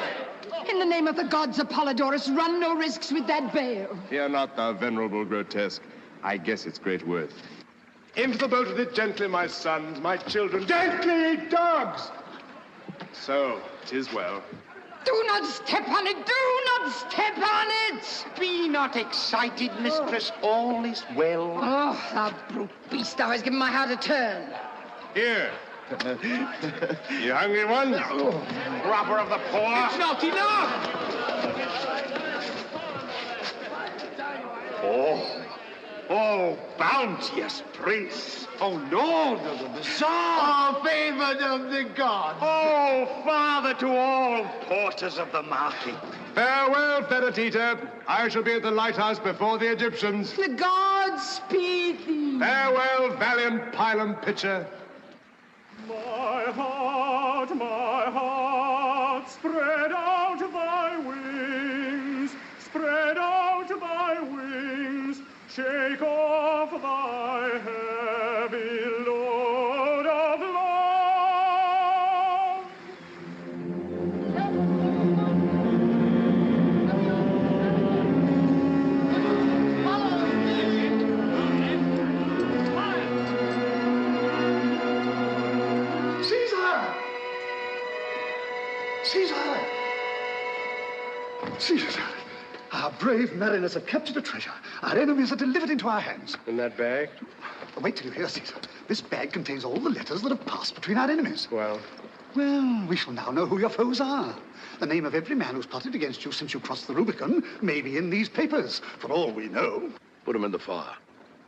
In the name of the gods, Apollodorus, run no risks with that bale. Fear not, thou venerable grotesque. I guess it's great worth. Into the boat with it gently, my sons, my children. Gently, dogs! So, 'tis well. Do not step on it! Do not step on it! Be not excited, mistress. All is well. Oh, thou brute beast, thou hast given my heart a turn. Here. You hungry ones? Robber of the poor. It's not enough! Oh, bounteous prince. Oh, Lord of the Bazaar! Oh, favored of the gods. Oh, father to all porters of the market. Farewell, Perdita. I shall be at the lighthouse before the Egyptians. The gods speed thee. Farewell, valiant pilum pitcher. My heart, spread out thy wings, spread out thy wings, shake off thy heavy load of love. Caesar! Our brave mariners have captured a treasure. Our enemies are delivered into our hands. In that bag? Wait till you hear, Caesar. This bag contains all the letters that have passed between our enemies. Well? Well, we shall now know who your foes are. The name of every man who's plotted against you since you crossed the Rubicon may be in these papers, for all we know. Put them in the fire.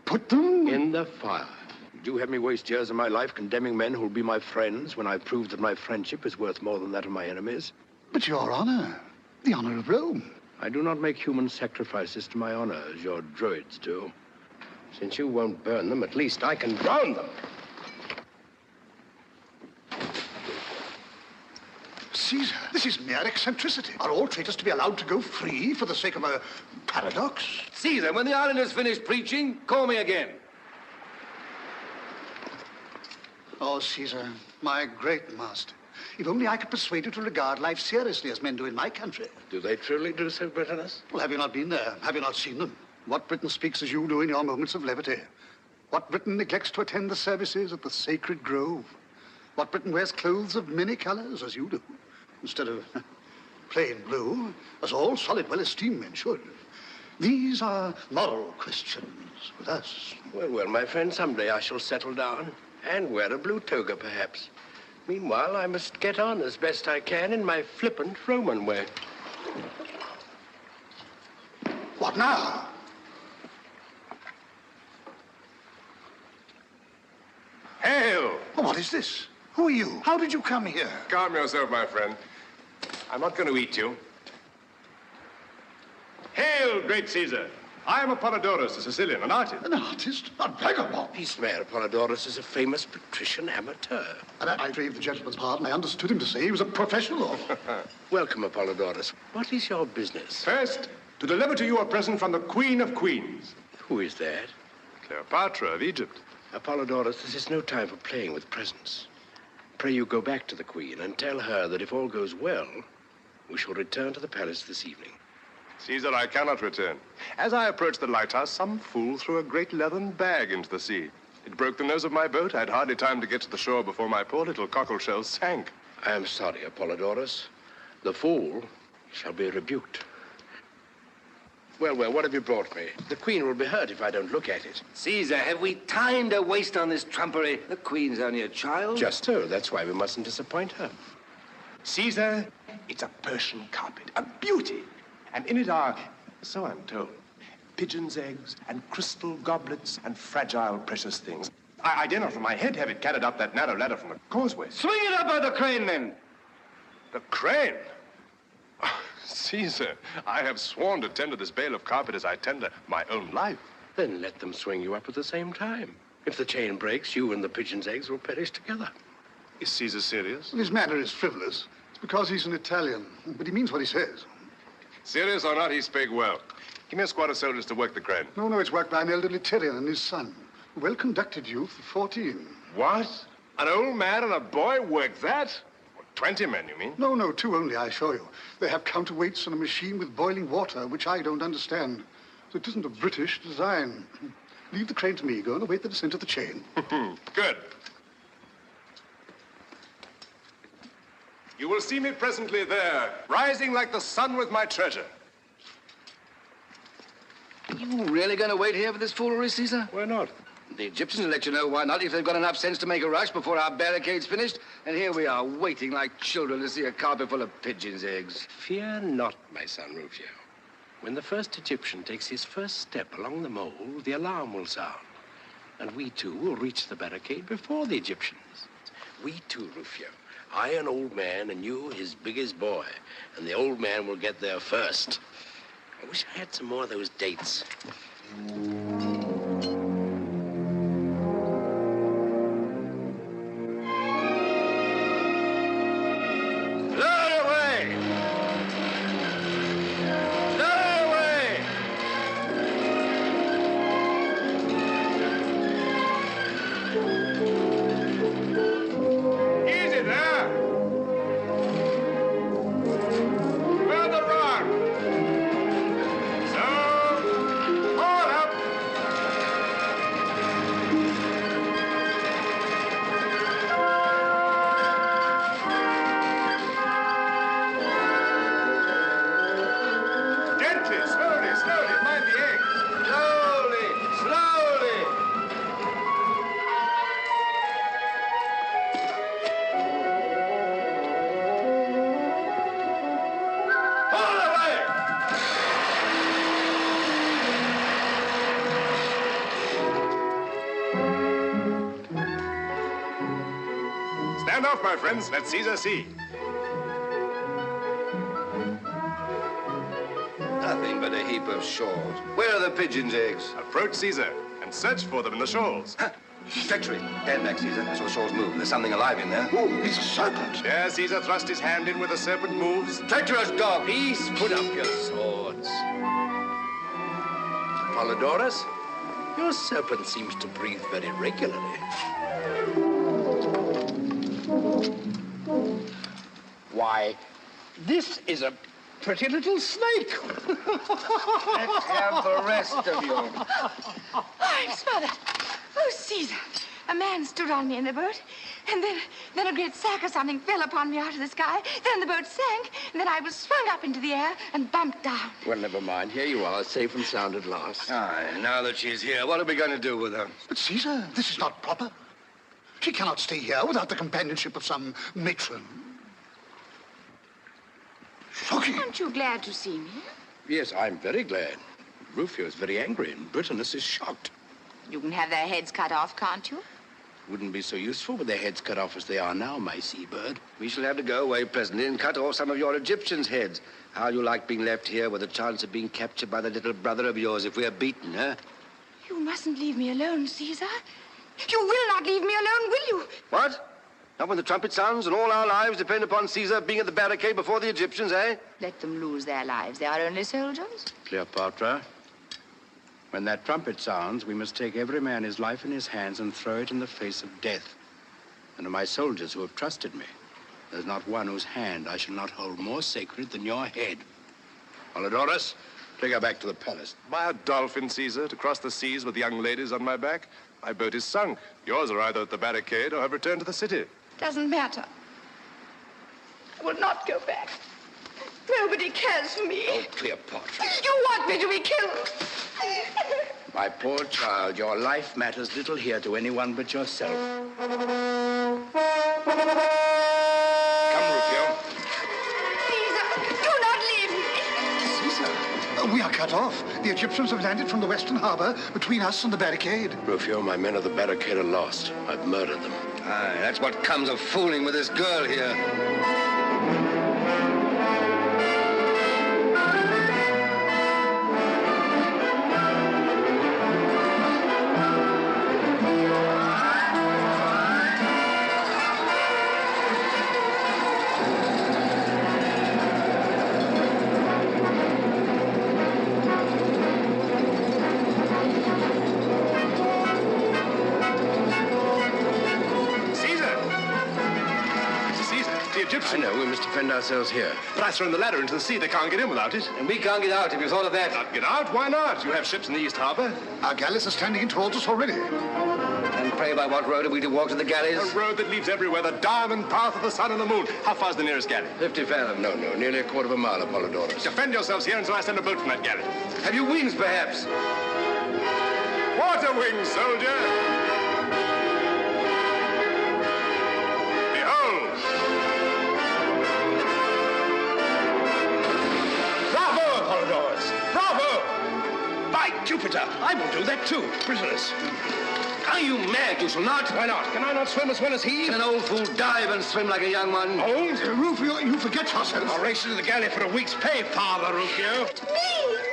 Put them? In the fire. Would you have me waste years of my life condemning men who will be my friends when I prove that my friendship is worth more than that of my enemies? But your honor, the honor of Rome. I do not make human sacrifices to my honor as your druids do. Since you won't burn them, at least I can drown them. Caesar, this is mere eccentricity. Are all traitors to be allowed to go free for the sake of a paradox? Caesar, when the islanders finish preaching, call me again. Oh, Caesar, my great master. If only I could persuade you to regard life seriously as men do in my country. Do they truly do so, Britannicus? Well, have you not been there? Have you not seen them? What Briton speaks as you do in your moments of levity? What Briton neglects to attend the services at the sacred grove? What Briton wears clothes of many colors as you do, instead of plain blue, as all solid, well-esteemed men should? These are moral questions with us. Well, well, my friend, someday I shall settle down and wear a blue toga, perhaps. Meanwhile, I must get on as best I can in my flippant Roman way. What now? Hail! What is this? Who are you? How did you come here? Calm yourself, my friend. I'm not going to eat you. Hail, great Caesar! I am Apollodorus, a Sicilian, an artist. An artist? A vagabond? Peace, Mayor. Apollodorus is a famous patrician amateur. And I crave the gentleman's pardon. I understood him to say he was a professional. Welcome, Apollodorus. What is your business? First, to deliver to you a present from the Queen of Queens. Who is that? Cleopatra of Egypt. Apollodorus, this is no time for playing with presents. Pray you go back to the Queen and tell her that if all goes well, we shall return to the palace this evening. Caesar, I cannot return. As I approached the lighthouse, some fool threw a great leathern bag into the sea. It broke the nose of my boat. I had hardly time to get to the shore before my poor little cockleshell sank. I am sorry, Apollodorus. The fool shall be rebuked. Well, well, what have you brought me? The Queen will be hurt if I don't look at it. Caesar, have we time to waste on this trumpery? The Queen's only a child. Just so. That's why we mustn't disappoint her. Caesar, it's a Persian carpet, a beauty. And in it are, so I'm told, pigeons' eggs and crystal goblets and fragile precious things. I dare not from my head have it carried up that narrow ladder from the causeway. Swing it up by the crane, then. The crane? Oh, Caesar, I have sworn to tender this bale of carpet as I tender my own life. Then let them swing you up at the same time. If the chain breaks, you and the pigeon's eggs will perish together. Is Caesar serious? His manner is frivolous. It's because he's an Italian, but he means what he says. Serious or not, he spake well. Give me a squad of soldiers to work the crane. No, it's worked by an elderly Tyrian and his son. A well-conducted youth of 14. What? An old man and a boy work that? 20 men, you mean? No, 2 only, I assure you. They have counterweights and a machine with boiling water, which I don't understand. So it isn't a British design. Leave the crane to me. Go and await the descent of the chain. Good. You will see me presently there, rising like the sun with my treasure. You really going to wait here for this foolery, Caesar? Why not? The Egyptians will let you know why not if they've got enough sense to make a rush before our barricade's finished. And here we are, waiting like children to see a carpet full of pigeons' eggs. Fear not, my son Rufio. When the first Egyptian takes his first step along the mole, the alarm will sound. And we too will reach the barricade before the Egyptians. We too, Rufio. I, an old man, and you, his biggest boy. And the old man will get there first. I wish I had some more of those dates. enough, my friends. Let Caesar see. Nothing but a heap of shawls. Where are the pigeons' eggs? Approach Caesar and search for them in the shawls. Treachery. Stand back, Caesar. I saw shawls move. There's something alive in there. Oh, he's a serpent. Yeah, Caesar thrust his hand in where the serpent moves. Treacherous dog. Peace, put up your swords. Apollodorus, your serpent seems to breathe very regularly. Why, this is a pretty little snake. Let's have the rest of you. Oh, I'm smothered. Oh, Caesar. A man stood on me in the boat, and then a great sack or something fell upon me out of the sky. Then the boat sank, and then I was swung up into the air and bumped down. Well, never mind. Here you are, safe and sound at last. Aye, now that she's here, what are we going to do with her? But, Caesar, this is not proper. She cannot stay here without the companionship of some matron. Shocking. Aren't you glad to see me? Yes, I'm very glad. Rufio is very angry, and Britannicus is shocked. You can have their heads cut off, can't you? Wouldn't be so useful with their heads cut off as they are now, my seabird. We shall have to go away presently and cut off some of your Egyptians' heads. How you like being left here with a chance of being captured by the little brother of yours if we're beaten, huh? You mustn't leave me alone, Caesar. You will not leave me alone, will you? What? Not when the trumpet sounds and all our lives depend upon Caesar being at the barricade before the Egyptians, eh? Let them lose their lives. They are only soldiers. Cleopatra, when that trumpet sounds, we must take every man his life in his hands and throw it in the face of death. And of my soldiers who have trusted me, there's not one whose hand I shall not hold more sacred than your head. Apollodorus, take her back to the palace. By a dolphin, Caesar, to cross the seas with young ladies on my back. My boat is sunk. Yours are either at the barricade or have returned to the city. Doesn't matter. I will not go back. Nobody cares for me. Oh, Cleopatra. You want me to be killed. My poor child, your life matters little here to anyone but yourself. Come, Rufio. Caesar, do not leave me. Caesar, we are cut off. The Egyptians have landed from the western harbor between us and the barricade. Rufio, my men of the barricade are lost. I've murdered them. Aye, that's what comes of fooling with this girl here. I know, we must defend ourselves here. But I thrown the ladder into the sea. They can't get in without it. And we can't get out. Have you thought of that? Not get out? Why not? You have ships in the East Harbor. Our galleys are standing in towards us already. And pray, by what road are we to walk to the galleys? A road that leads everywhere, the diamond path of the sun and the moon. How far's the nearest galley? 50 fathom. No, nearly a quarter of a mile, Apollodorus. Defend yourselves here until I send a boat from that galley. Have you wings, perhaps? Water wings, soldier! Behold! Bravo, Apollodorus! Bravo! By Jupiter, I will do that too, Britannicus. Are you mad? You shall not. Why not? Can I not swim as well as he? Can an old fool dive and swim like a young one? Old? Rufio, you forget yourself. I'll race into the galley for a week's pay, Father Rufio. Me!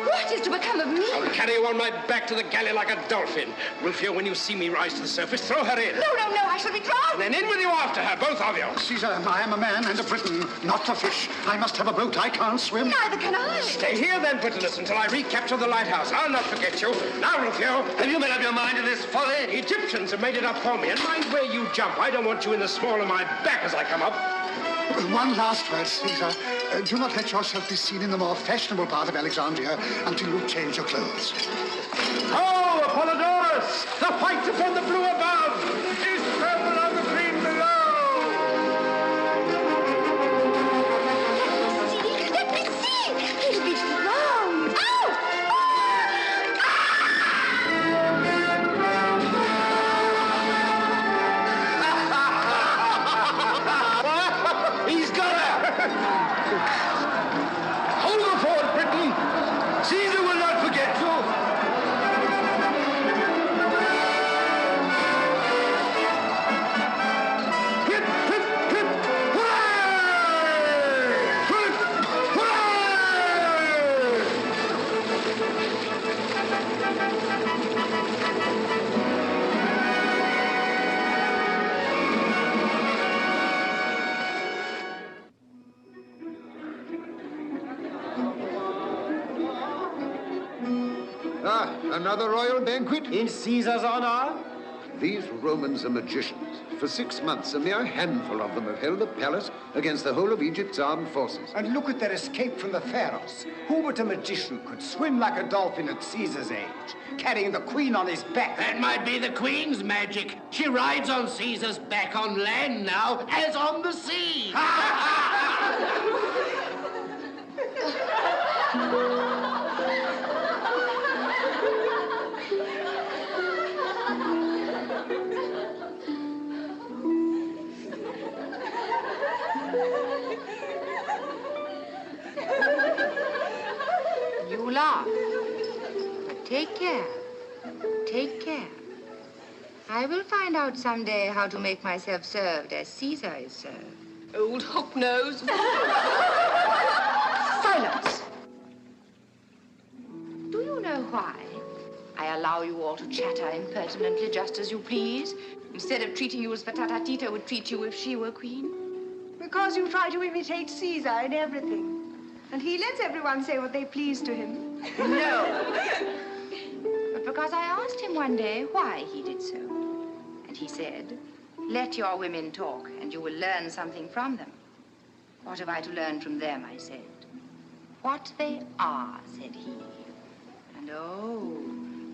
What is to become of me? I'll carry you on my back to the galley like a dolphin. Rufio, when you see me rise to the surface, throw her in. No, I shall be drowned. And then in with you after her, both of you. Caesar, I am a man and a Briton, not a fish. I must have a boat. I can't swim. Neither can I. Stay here then, Britannicus, until I recapture the lighthouse. I'll not forget you. Now, Rufio, Have you made up your mind to this folly? the Egyptians have made it up for me, and mind where you jump. I don't want you in the small of my back as I come up. One last word, Caesar. Do not let yourself be seen in the more fashionable part of Alexandria until you change your clothes. Oh, Apollodorus! The fight upon the blue above is purple on the green below! Let me see! He'll reach the ground. He's got her! Hold the fort, Britain! Caesar will not forget you! Another royal banquet? In Caesar's honor? These Romans are magicians. For 6 months, a mere handful of them have held the palace against the whole of Egypt's armed forces. And look at their escape from the Pharaohs. Who but a magician could swim like a dolphin at Caesar's age, carrying the queen on his back? That might be the queen's magic. She rides on Caesar's back on land now, as on the sea. You laugh. But take care. Take care. I will find out someday how to make myself served as Caesar is served. Old hook-nose. Silence! Do you know why I allow you all to chatter impertinently just as you please, instead of treating you as Patata Tita would treat you if she were queen? Because you try to imitate Caesar in everything. And he lets everyone say what they please to him. No. But because I asked him one day why he did so. And he said, let your women talk and you will learn something from them. What have I to learn from them, I said. What they are, said he. And oh,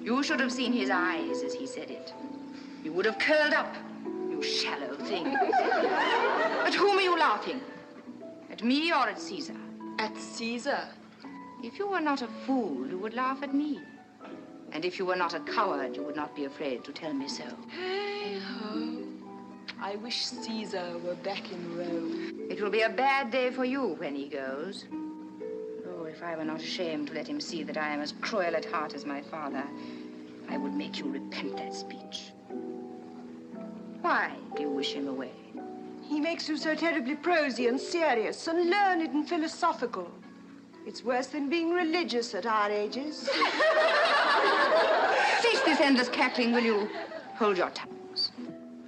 you should have seen his eyes as he said it. You would have curled up, you shallow thing. At whom are you laughing? At me or at Caesar? At Caesar. If you were not a fool, you would laugh at me. And if you were not a coward, you would not be afraid to tell me so. Hey-ho. I wish Caesar were back in Rome. It will be a bad day for you when he goes. Oh, if I were not ashamed to let him see that I am as cruel at heart as my father, I would make you repent that speech. Why do you wish him away? He makes you so terribly prosy and serious and learned and philosophical. It's worse than being religious at our ages. Cease this endless cackling, will you? Hold your tongues.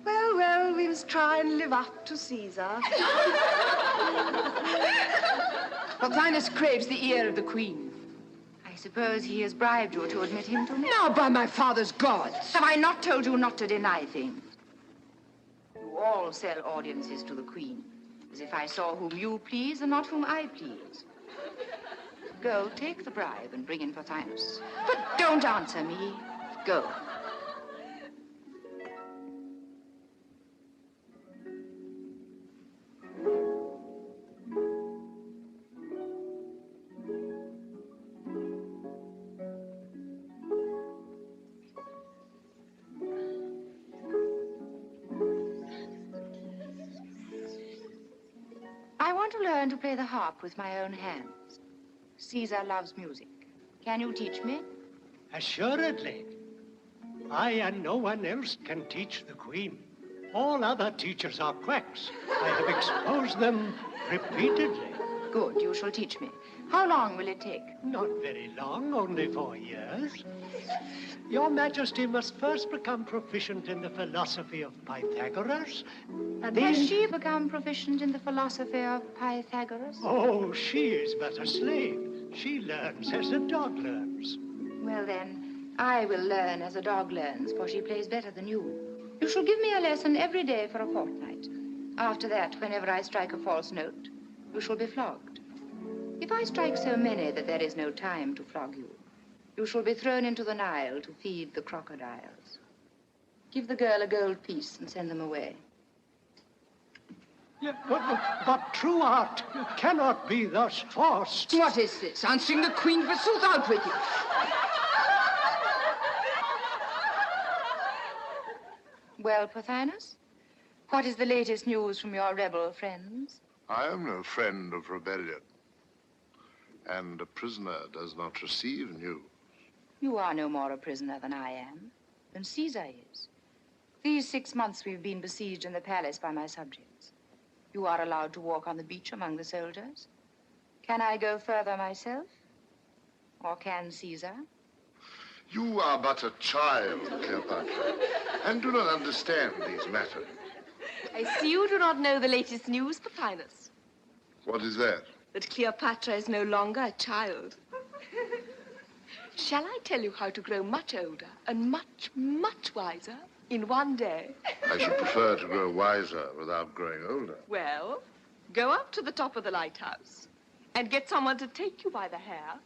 Well, well, we must try and live up to Caesar. Pothinus craves the ear of the queen. I suppose he has bribed you to admit him to me? Now, by my father's gods. Have I not told you not to deny things? You all sell audiences to the queen, as if I saw whom you please and not whom I please. Go, take the bribe and bring in Pothinus. But don't answer me. Go. I want to learn to play the harp with my own hands. Caesar loves music. Can you teach me? Assuredly. I and no one else can teach the queen. All other teachers are quacks. I have exposed them repeatedly. Good, you shall teach me. How long will it take? Not very long, only 4 years. Your Majesty must first become proficient in the philosophy of Pythagoras, and then... Has she become proficient in the philosophy of Pythagoras? Oh, she is but a slave. She learns as a dog learns. Well, then, I will learn as a dog learns, for she plays better than you. You shall give me a lesson every day for a fortnight. After that, whenever I strike a false note, you shall be flogged. If I strike so many that there is no time to flog you, you shall be thrown into the Nile to feed the crocodiles. Give the girl a gold piece and send them away. Yeah, but true art cannot be thus forced. What is this? Answering the queen, forsooth, out with you. Well, Pothinus, what is the latest news from your rebel friends? I am no friend of rebellion. And a prisoner does not receive news. You are no more a prisoner than I am, than Caesar is. These 6 months we've been besieged in the palace by my subjects. You are allowed to walk on the beach among the soldiers. Can I go further myself? Or can Caesar? You are but a child, Cleopatra, and do not understand these matters. I see you do not know the latest news, Pothinus. What is that? That Cleopatra is no longer a child. Shall I tell you how to grow much older and much, much wiser in one day? I should prefer to grow wiser without growing older. Well, go up to the top of the lighthouse and get someone to take you by the hair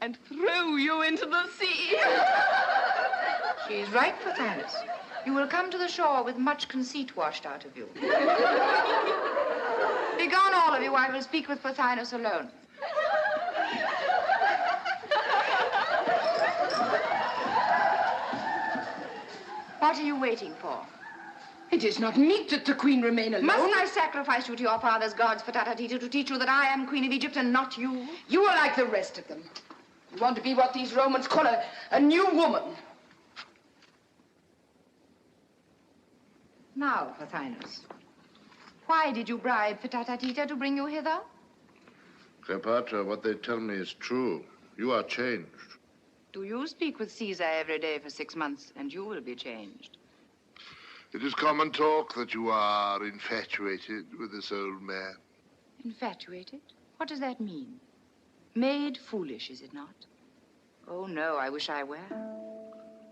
and throw you into the sea. She is right, Pothinus. You will come to the shore with much conceit washed out of you. Begone, all of you. I will speak with Pothinus alone. What are you waiting for? It is not meet that the queen remain alone. Mustn't I sacrifice you to your father's gods, Patatatita, to teach you that I am Queen of Egypt and not you? You are like the rest of them. You want to be what these Romans call a new woman. Now, Pothinus, why did you bribe Patatatita to bring you hither? Cleopatra, what they tell me is true. You are changed. Do you speak with Caesar every day for 6 months, and you will be changed? It is common talk that you are infatuated with this old man. Infatuated? What does that mean? Made foolish, is it not? Oh, no, I wish I were.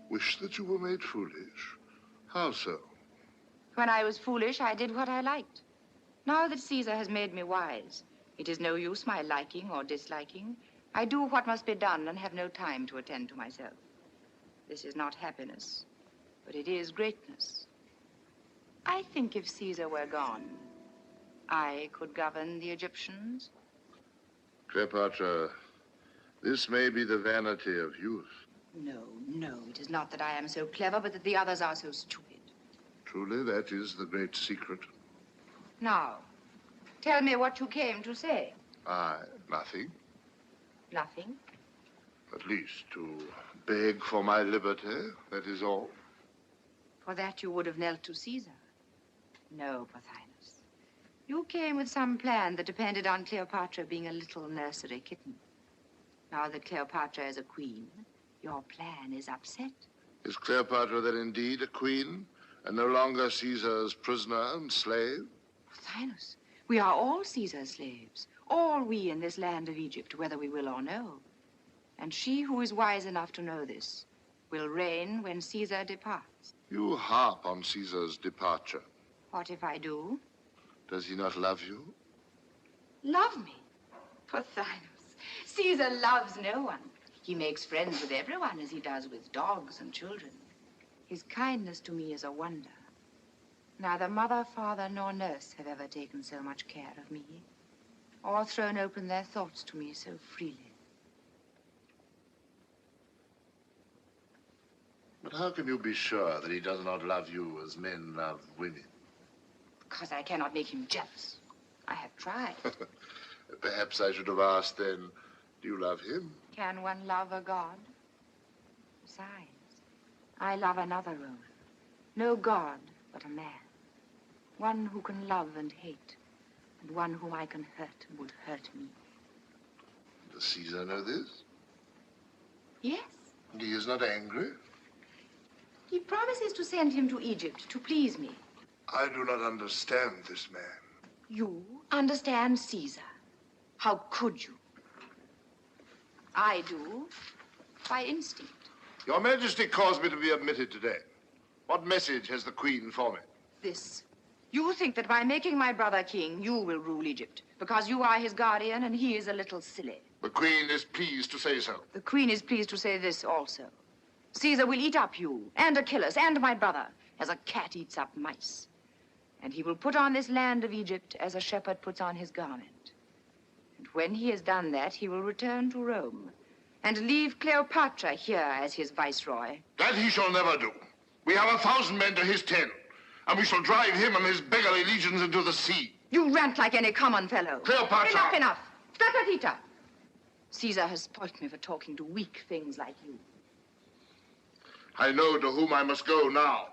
Wish that you were made foolish? How so? When I was foolish, I did what I liked. Now that Caesar has made me wise, it is no use my liking or disliking. I do what must be done and have no time to attend to myself. This is not happiness, but it is greatness. I think if Caesar were gone, I could govern the Egyptians. Cleopatra, this may be the vanity of youth. No, no, it is not that I am so clever, but that the others are so stupid. Truly, that is the great secret. Now, tell me what you came to say. Nothing. Nothing? At least to beg for my liberty, that is all. For that you would have knelt to Caesar. No, Pothinus. You came with some plan that depended on Cleopatra being a little nursery kitten. Now that Cleopatra is a queen, your plan is upset. Is Cleopatra then indeed a queen, and no longer Caesar's prisoner and slave? Pothinus, we are all Caesar's slaves. All we in this land of Egypt, whether we will or no. And she who is wise enough to know this will reign when Caesar departs. You harp on Caesar's departure. What if I do? Does he not love you? Love me? Pothinus, Caesar loves no one. He makes friends with everyone as he does with dogs and children. His kindness to me is a wonder. Neither mother, father, nor nurse have ever taken so much care of me, or thrown open their thoughts to me so freely. But how can you be sure that he does not love you as men love women? Because I cannot make him jealous. I have tried. Perhaps I should have asked then, do you love him? Can one love a god? Besides, I love another Roman. No god, but a man. One who can love and hate, and one whom I can hurt and would hurt me. Does Caesar know this? Yes. And he is not angry? He promises to send him to Egypt to please me. I do not understand this man. You understand Caesar. How could you? I do, by instinct. Your Majesty caused me to be admitted today. What message has the Queen for me? This. You think that by making my brother king, you will rule Egypt, because you are his guardian and he is a little silly. The Queen is pleased to say so. The Queen is pleased to say this also. Caesar will eat up you, and Achilles, and my brother, as a cat eats up mice. And he will put on this land of Egypt as a shepherd puts on his garment. And when he has done that, he will return to Rome and leave Cleopatra here as his viceroy. That he shall never do. We have 1,000 men to his 10, and we shall drive him and his beggarly legions into the sea. You rant like any common fellow. Cleopatra! Enough, enough. Tatatita. Caesar has spoilt me for talking to weak things like you. I know to whom I must go now.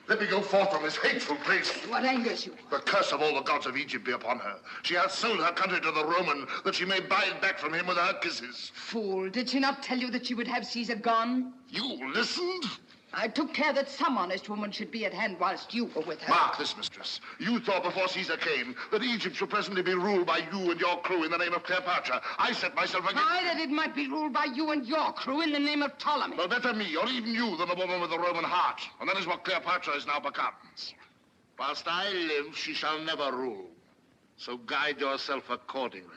Let me go forth from this hateful place. What angers you? The curse of all the gods of Egypt be upon her. She hath sold her country to the Roman, that she may buy it back from him with her kisses. Fool, did she not tell you that she would have Caesar gone? You listened? I took care that some honest woman should be at hand whilst you were with her. Mark this, mistress. You thought before Caesar came that Egypt should presently be ruled by you and your crew in the name of Cleopatra. I set myself against... Try that it might be ruled by you and your crew in the name of Ptolemy. Well, better me, or even you, than a woman with a Roman heart. And that is what Cleopatra has now become. Whilst I live, she shall never rule. So guide yourself accordingly.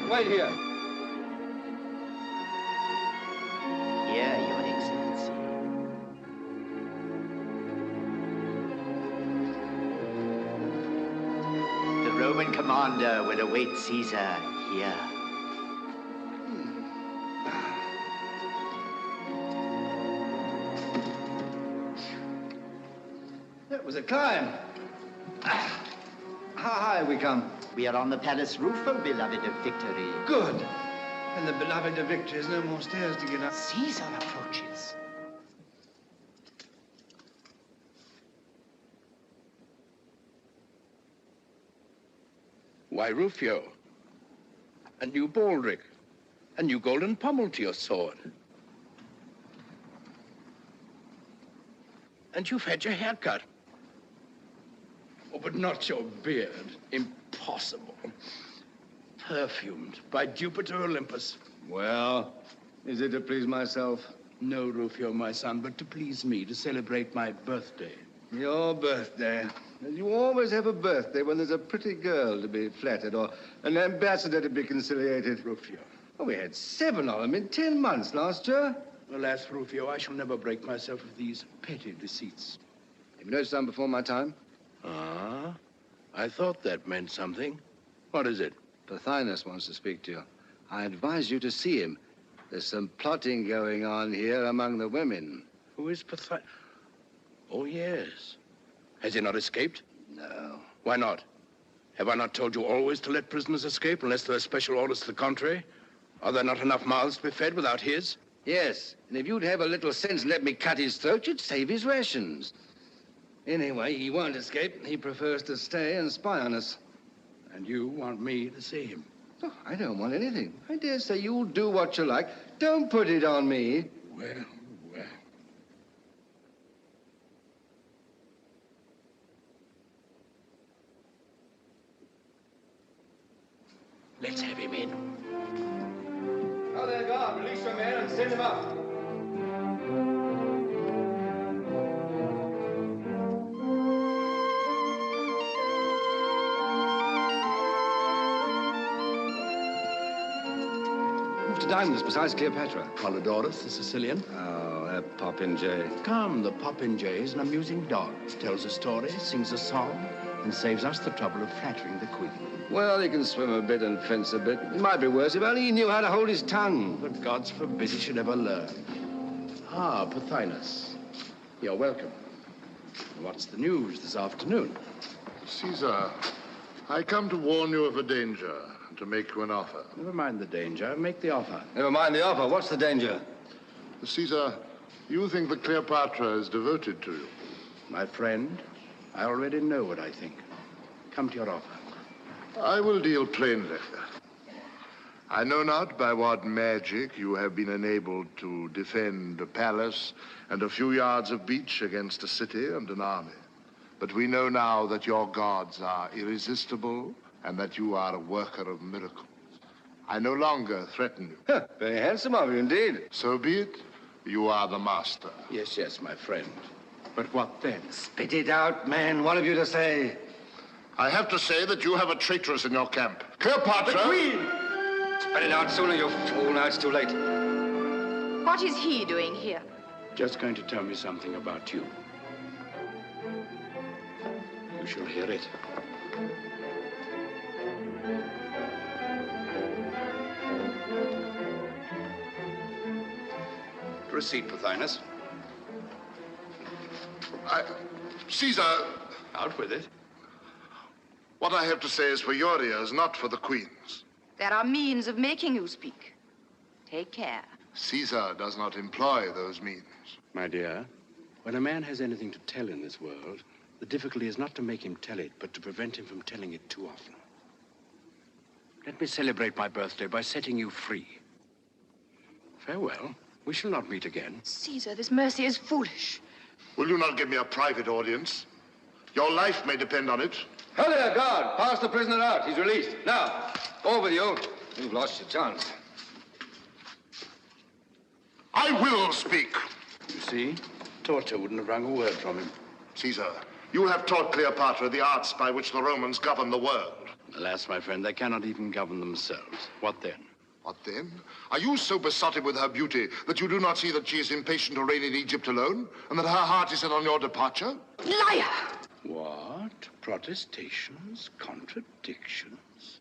Wait here. Here, Your Excellency. The Roman commander will await Caesar here. That was a climb. How high have we come? We are on the palace roof, O beloved of victory. Good. And the beloved of victory has no more stairs to get up. Caesar approaches. Why, Rufio, a new baldric, a new golden pommel to your sword. And you've had your hair cut. Oh, but not your beard. Impossible. Perfumed by Jupiter Olympus. Well, is it to please myself? No, Rufio, my son, but to please me, to celebrate my birthday. Your birthday. You always have a birthday when there's a pretty girl to be flattered or an ambassador to be conciliated. Rufio. Oh, we had 7 of them in 10 months last year. Alas, Rufio, I shall never break myself of these petty deceits. Have you noticed some before my time? Ah, I thought that meant something. What is it? Pothinus wants to speak to you. I advise you to see him. There's some plotting going on here among the women. Who is Pothinus? Oh, yes. Has he not escaped? No. Why not? Have I not told you always to let prisoners escape unless there are special orders to the contrary? Are there not enough mouths to be fed without his? Yes, and if you'd have a little sense and let me cut his throat, you'd save his rations. Anyway, he won't escape. He prefers to stay and spy on us. And you want me to see him? Oh, I don't want anything. I dare say you'll do what you like. Don't put it on me. Well, well. Let's have him in. Oh, there, guard. Release your man and send him up. To dine with us besides Cleopatra. Polydorus, the Sicilian. Oh, that popinjay. Come, the popinjay is an amusing dog. Tells a story, sings a song, and saves us the trouble of flattering the queen. Well, he can swim a bit and fence a bit. It might be worse if only he knew how to hold his tongue. But gods forbid he should ever learn. Ah, Pothinus. You're welcome. What's the news this afternoon? Caesar, I come to warn you of a danger. To make you an offer. Never mind the danger. Make the offer. Never mind the offer. What's the danger? Caesar, you think that Cleopatra is devoted to you. My friend, I already know what I think. Come to your offer. I will deal plainly. I know not by what magic you have been enabled to defend a palace and a few yards of beach against a city and an army. But we know now that your gods are irresistible and that you are a worker of miracles. I no longer threaten you. Huh, very handsome of you indeed. So be it. You are the master. Yes, yes, my friend. But what then? Spit it out, man. What have you to say? I have to say that you have a traitress in your camp. Cleopatra! The queen! Spit it out sooner, you fool. Now it's too late. What is he doing here? Just going to tell me something about you. You shall hear it. Proceed, Pothinus. Caesar... Out with it. What I have to say is for your ears, not for the queen's. There are means of making you speak. Take care. Caesar does not employ those means. My dear, When a man has anything to tell in this world, the difficulty is not to make him tell it, but to prevent him from telling it too often. Let me celebrate my birthday by setting you free. Farewell. We shall not meet again. Caesar, this mercy is foolish. Will you not give me a private audience? Your life may depend on it. Hello there, guard. Pass the prisoner out. He's released. Now, over with you. You've lost your chance. I will speak. You see? Torture wouldn't have wrung a word from him. Caesar, you have taught Cleopatra the arts by which the Romans govern the world. Alas, my friend, they cannot even govern themselves. What then? What then? Are you so besotted with her beauty that you do not see that she is impatient to reign in Egypt alone, and that her heart is set on your departure? Liar! What? Protestations? Contradictions?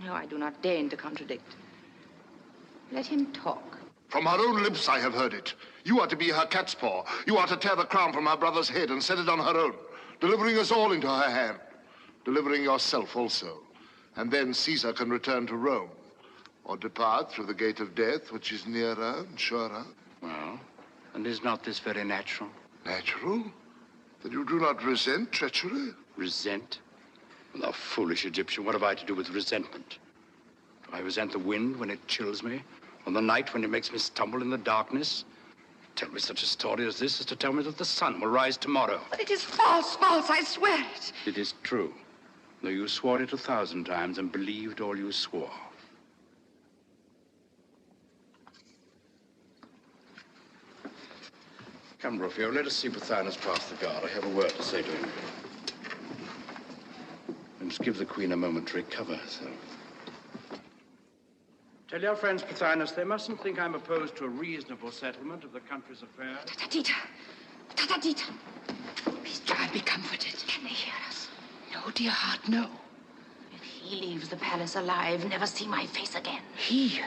No, I do not deign to contradict. Let him talk. From her own lips I have heard it. You are to be her cat's paw. You are to tear the crown from her brother's head and set it on her own, delivering us all into her hand, delivering yourself also. And then Caesar can return to Rome, or depart through the gate of death, which is nearer and surer. Well, and is not this very natural? Natural? That you do not resent treachery? Resent? Well, thou foolish Egyptian, what have I to do with resentment? Do I resent the wind when it chills me? Or the night when it makes me stumble in the darkness? Tell me such a story as this is to tell me that the sun will rise tomorrow. But it is false, false, I swear it. It is true, though you swore it 1,000 times and believed all you swore. Come, Rufio, let us see Pothinus pass the guard. I have a word to say to him. We must give the Queen a moment to recover herself. Tell your friends, Pothinus, they mustn't think I'm opposed to a reasonable settlement of the country's affairs. Tatatita. Tatatita. Please try and be comforted. Can they hear us? No, dear heart, no. If he leaves the palace alive, never see my face again. He?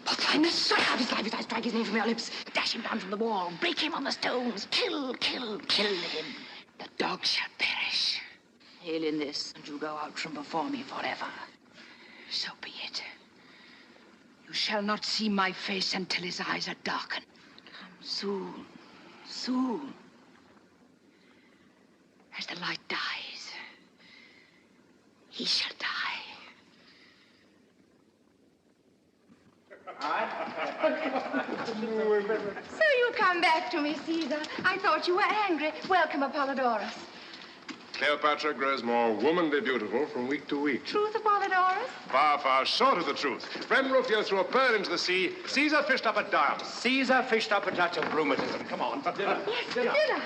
Pothinus? Suck out his life as I strike his name from your lips. Dash him down from the wall. Break him on the stones. Kill, kill, kill him. The dog shall perish. Hail in this, and you go out from before me forever. So be it. You shall not see my face until his eyes are darkened. Come soon, soon. As the light dies, he shall die. So you come back to me, Caesar. I thought you were angry. Welcome, Apollodorus. Cleopatra grows more womanly beautiful from week to week. Truth, Apollodorus? Far, far short of the truth. Friend Rufio threw a pearl into the sea. Caesar fished up a diamond. Caesar fished up a touch of rheumatism. Come on. Yes, dinner.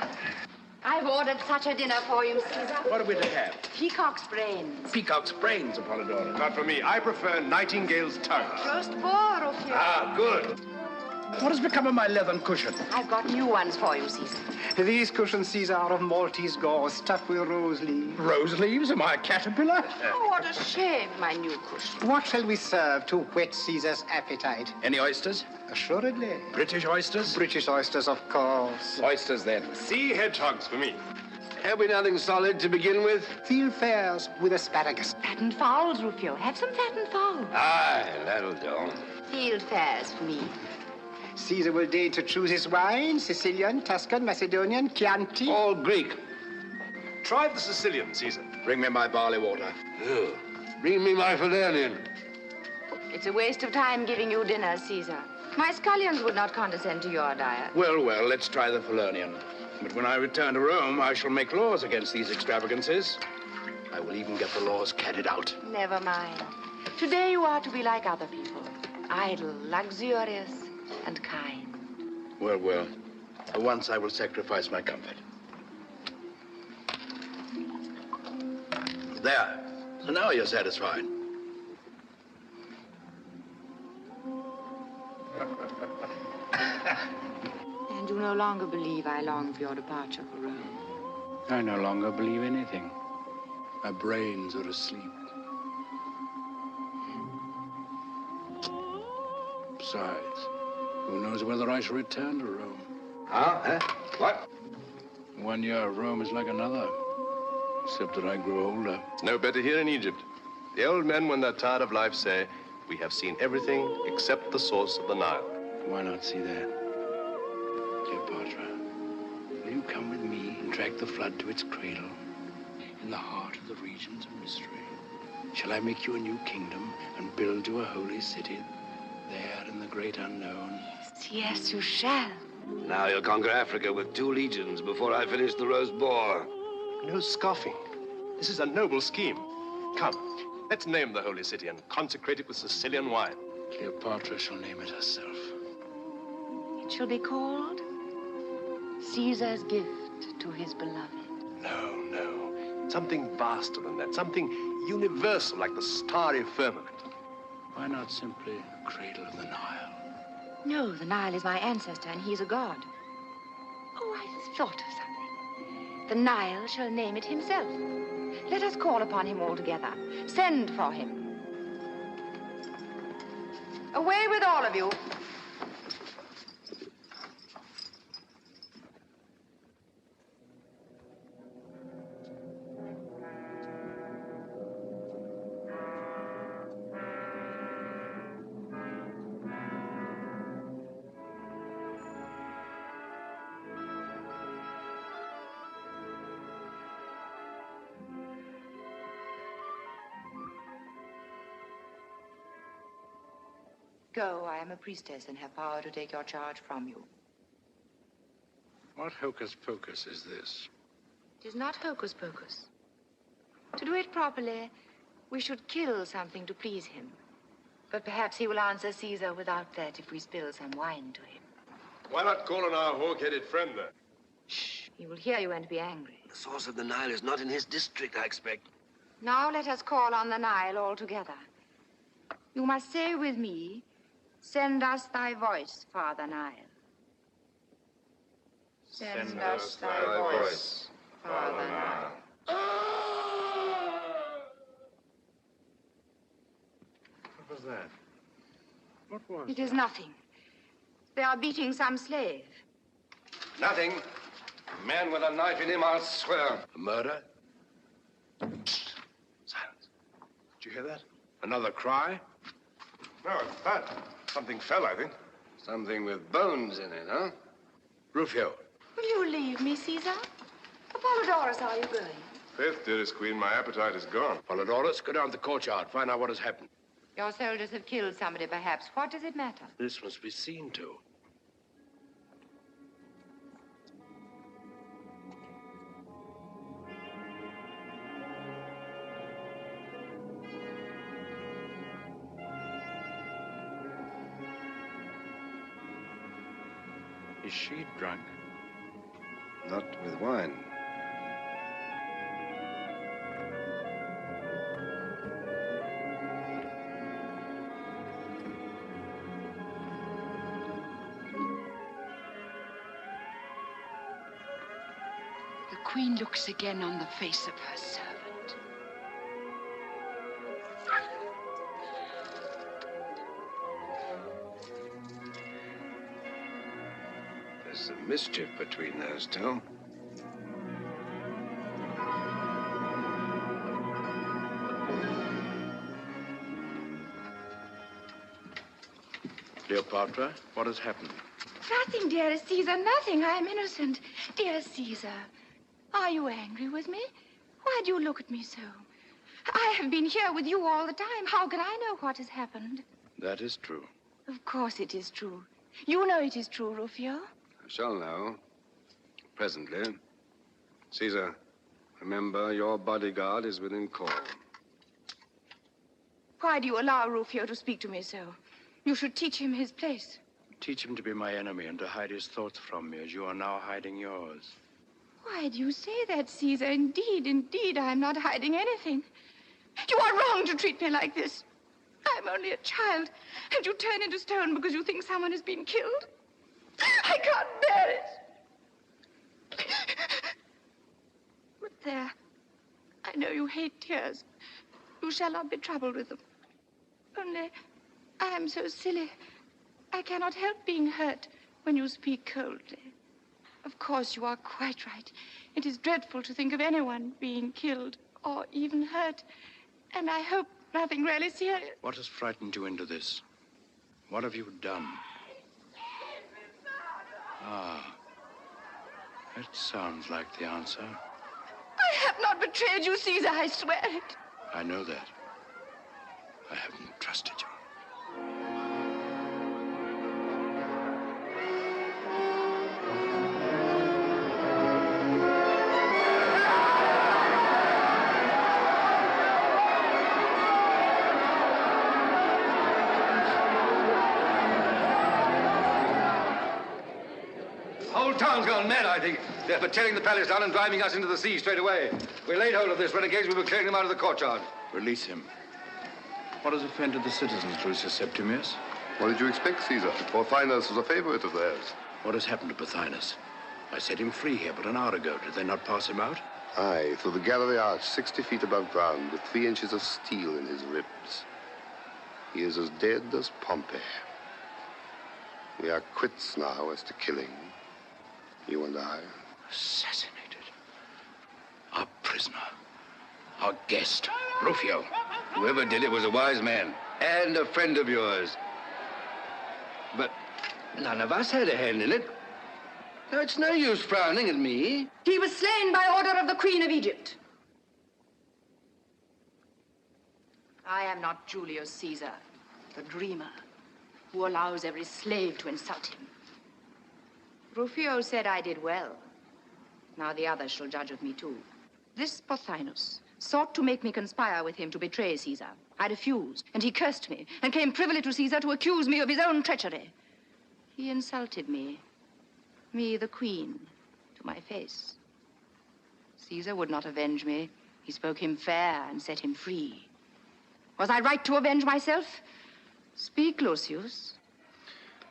I've ordered such a dinner for you, Caesar. What are we to have? Peacock's brains. Peacock's brains, Apollodorus. Not for me. I prefer Nightingale's tongue. Roast boar, Rufio. Ah, good. What has become of my leathern cushion? I've got new ones for you, Caesar. These cushions, Caesar, are of Maltese gauze stuffed with rose leaves. Rose leaves? Am I a caterpillar? Oh, what a shame, my new cushion. What shall we serve to whet Caesar's appetite? Any oysters? Assuredly. British oysters? British oysters, of course. Oysters, then. Sea hedgehogs for me. Have we nothing solid to begin with? Field fares with asparagus. Fattened fowls, Rufio. Have some fattened fowls. Aye, that'll do. Field fares for me. Caesar will deign to choose his wine: Sicilian, Tuscan, Macedonian, Chianti. All Greek. Try the Sicilian, Caesar. Bring me my barley water. Oh, bring me my Falernian. It's a waste of time giving you dinner, Caesar. My scullions would not condescend to your diet. Well, well, let's try the Falernian. But when I return to Rome, I shall make laws against these extravagances. I will even get the laws carried out. Never mind. Today you are to be like other people. Idle, luxurious, and kind. Well, well. For once, I will sacrifice my comfort. There. So now you're satisfied. And you no longer believe I long for your departure for Rome. I no longer believe anything. My brains are asleep. Besides, who knows whether I shall return to Rome? Huh? What? 1 year of Rome is like another, except that I grow older. It's no better here in Egypt. The old men, when they're tired of life, say, we have seen everything except the source of the Nile. Why not see that? Cleopatra, will you come with me and drag the flood to its cradle, in the heart of the regions of mystery? Shall I make you a new kingdom and build you a holy city there in the great unknown? Yes, you shall. Now you'll conquer Africa with 2 legions before I finish the roast boar. No scoffing. This is a noble scheme. Come, let's name the holy city and consecrate it with Sicilian wine. Cleopatra shall name it herself. It shall be called Caesar's gift to his beloved. No, no. Something vaster than that. Something universal, like the starry firmament. Why not simply Cradle of the Nile? No, the Nile is my ancestor, and he's a god. Oh, I just thought of something. The Nile shall name it himself. Let us call upon him all together. Send for him. Away with all of you. Go, I am a priestess and have power to take your charge from you. What hocus pocus is this? It is not hocus pocus. To do it properly, we should kill something to please him. But perhaps he will answer Caesar without that if we spill some wine to him. Why not call on our hawk-headed friend then? Shh, he will hear you and be angry. The source of the Nile is not in his district, I expect. Now let us call on the Nile all together. You must say with me, send us thy voice, Father Nile. Send us thy voice, Father Nile. What was that? What was It is nothing. They are beating some slave. Nothing. A man with a knife in him, I'll swear. A murder? Silence. Did you hear that? Another cry? No, it's that. Something fell, I think. Something with bones in it, huh? Rufio. Will you leave me, Caesar? Apollodorus, are you going? Faith, dearest queen, my appetite is gone. Polydorus, go down to the courtyard, find out what has happened. Your soldiers have killed somebody, perhaps. What does it matter? This must be seen to. Is she drunk? Not with wine. The queen looks again on the face of her servant. There's some mischief between those two. Cleopatra, what has happened? Nothing, dearest Caesar, nothing. I am innocent. Dearest Caesar, are you angry with me? Why do you look at me so? I have been here with you all the time. How can I know what has happened? That is true. Of course it is true. You know it is true, Rufio. I shall know. Presently. Caesar, remember your bodyguard is within call. Why do you allow Rufio to speak to me so? You should teach him his place. Teach him to be my enemy and to hide his thoughts from me as you are now hiding yours. Why do you say that, Caesar? Indeed, indeed, I am not hiding anything. You are wrong to treat me like this. I'm only a child, and you turn into stone because you think someone has been killed. I can't bear it. But there, I know you hate tears. You shall not be troubled with them. Only, I am so silly. I cannot help being hurt when you speak coldly. Of course, you are quite right. It is dreadful to think of anyone being killed or even hurt. And I hope nothing really serious. What has frightened you into this? What have you done? Ah, That sounds like the answer. I have not betrayed you, Caesar, I swear it. I know that. I haven't trusted you. The whole town's gone mad, I think. They're for tearing the palace down and driving us into the sea straight away. We laid hold of this renegades. We were clearing them out of the courtyard. Release him. What has offended the citizens, Lucius Septimius? What did you expect, Caesar? Pothinus was a favorite of theirs. What has happened to Pothinus? I set him free here but an hour ago. Did they not pass him out? Aye, through the gallery arch, 60 feet above ground, with 3 inches of steel in his ribs. He is as dead as Pompey. We are quits now as to killing. You and I. Assassinated. Our prisoner. Our guest. Rufio. Whoever did it was a wise man. And a friend of yours. But none of us had a hand in it. Now, it's no use frowning at me. He was slain by order of the Queen of Egypt. I am not Julius Caesar, the dreamer, who allows every slave to insult him. Rufio said I did well. Now the others shall judge of me, too. This Pothinus sought to make me conspire with him to betray Caesar. I refused, and he cursed me, and came privily to Caesar to accuse me of his own treachery. He insulted me, the queen, to my face. Caesar would not avenge me. He spoke him fair and set him free. Was I right to avenge myself? Speak, Lucius.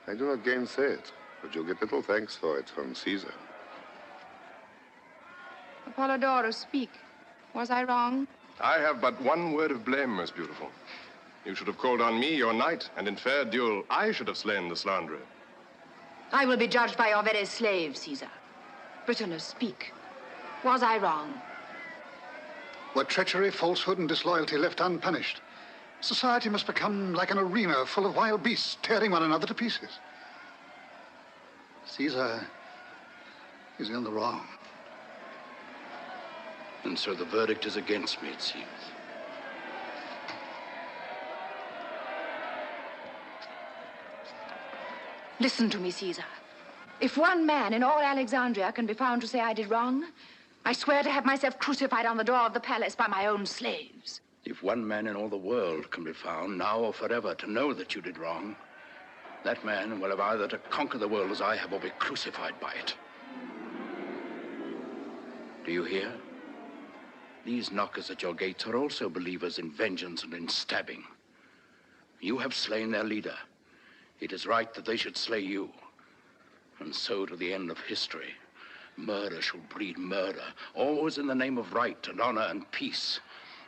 I do not gainsay it, but you'll get little thanks for it from Caesar. Apollodorus, speak. Was I wrong? I have but one word of blame, most beautiful. You should have called on me, your knight, and in fair duel, I should have slain the slanderer. I will be judged by your very slave, Caesar. Britanus, speak. Was I wrong? Were treachery, falsehood, and disloyalty left unpunished, society must become like an arena full of wild beasts tearing one another to pieces. Caesar is in the wrong. And so the verdict is against me, it seems. Listen to me, Caesar. If one man in all Alexandria can be found to say I did wrong, I swear to have myself crucified on the door of the palace by my own slaves. If one man in all the world can be found, now or forever, to know that you did wrong, that man will have either to conquer the world as I have or be crucified by it. Do you hear? These knockers at your gates are also believers in vengeance and in stabbing. You have slain their leader. It is right that they should slay you. And so to the end of history. Murder shall breed murder, always in the name of right and honor and peace,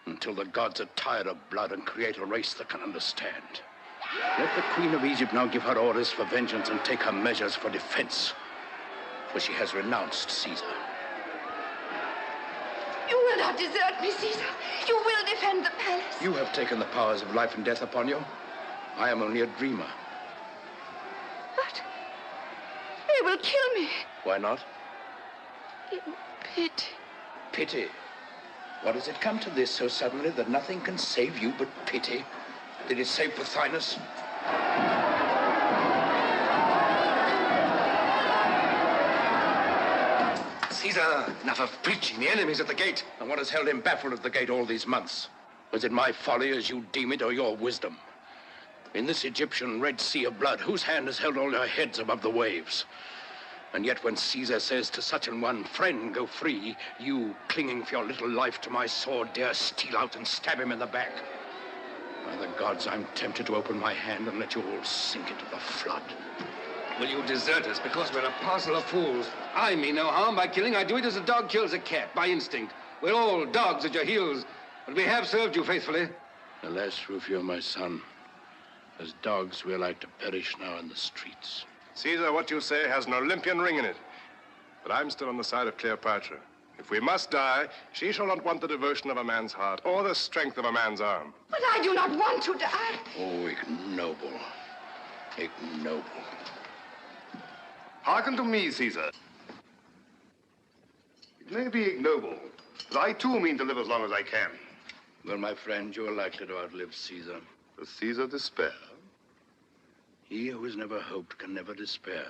until the gods are tired of blood and create a race that can understand. Let the Queen of Egypt now give her orders for vengeance and take her measures for defense, for she has renounced Caesar. You will not desert me, Caesar. You will defend the palace. You have taken the powers of life and death upon you. I am only a dreamer. But they will kill me. Why not? In pity. Pity? What has it come to this so suddenly that nothing can save you but pity? Did it save Pothinus? Caesar, enough of preaching. The enemy's at the gate. And what has held him baffled at the gate all these months? Was it my folly as you deem it, or your wisdom? In this Egyptian Red Sea of blood, whose hand has held all your heads above the waves? And yet when Caesar says to such an one, friend, go free, you, clinging for your little life to my sword, dare steal out and stab him in the back. By the gods, I'm tempted to open my hand and let you all sink into the flood. Will you desert us because we're a parcel of fools? I mean no harm by killing. I do it as a dog kills a cat, by instinct. We're all dogs at your heels, but we have served you faithfully. Alas, Rufio, my son, as dogs, we're like to perish now in the streets. Caesar, what you say has an Olympian ring in it. But I'm still on the side of Cleopatra. If we must die, she shall not want the devotion of a man's heart or the strength of a man's arm. But I do not want to die. Oh, ignoble. Ignoble. Hearken to me, Caesar. It may be ignoble, but I too mean to live as long as I can. Well, my friend, you are likely to outlive Caesar. Does Caesar despair? He who has never hoped can never despair.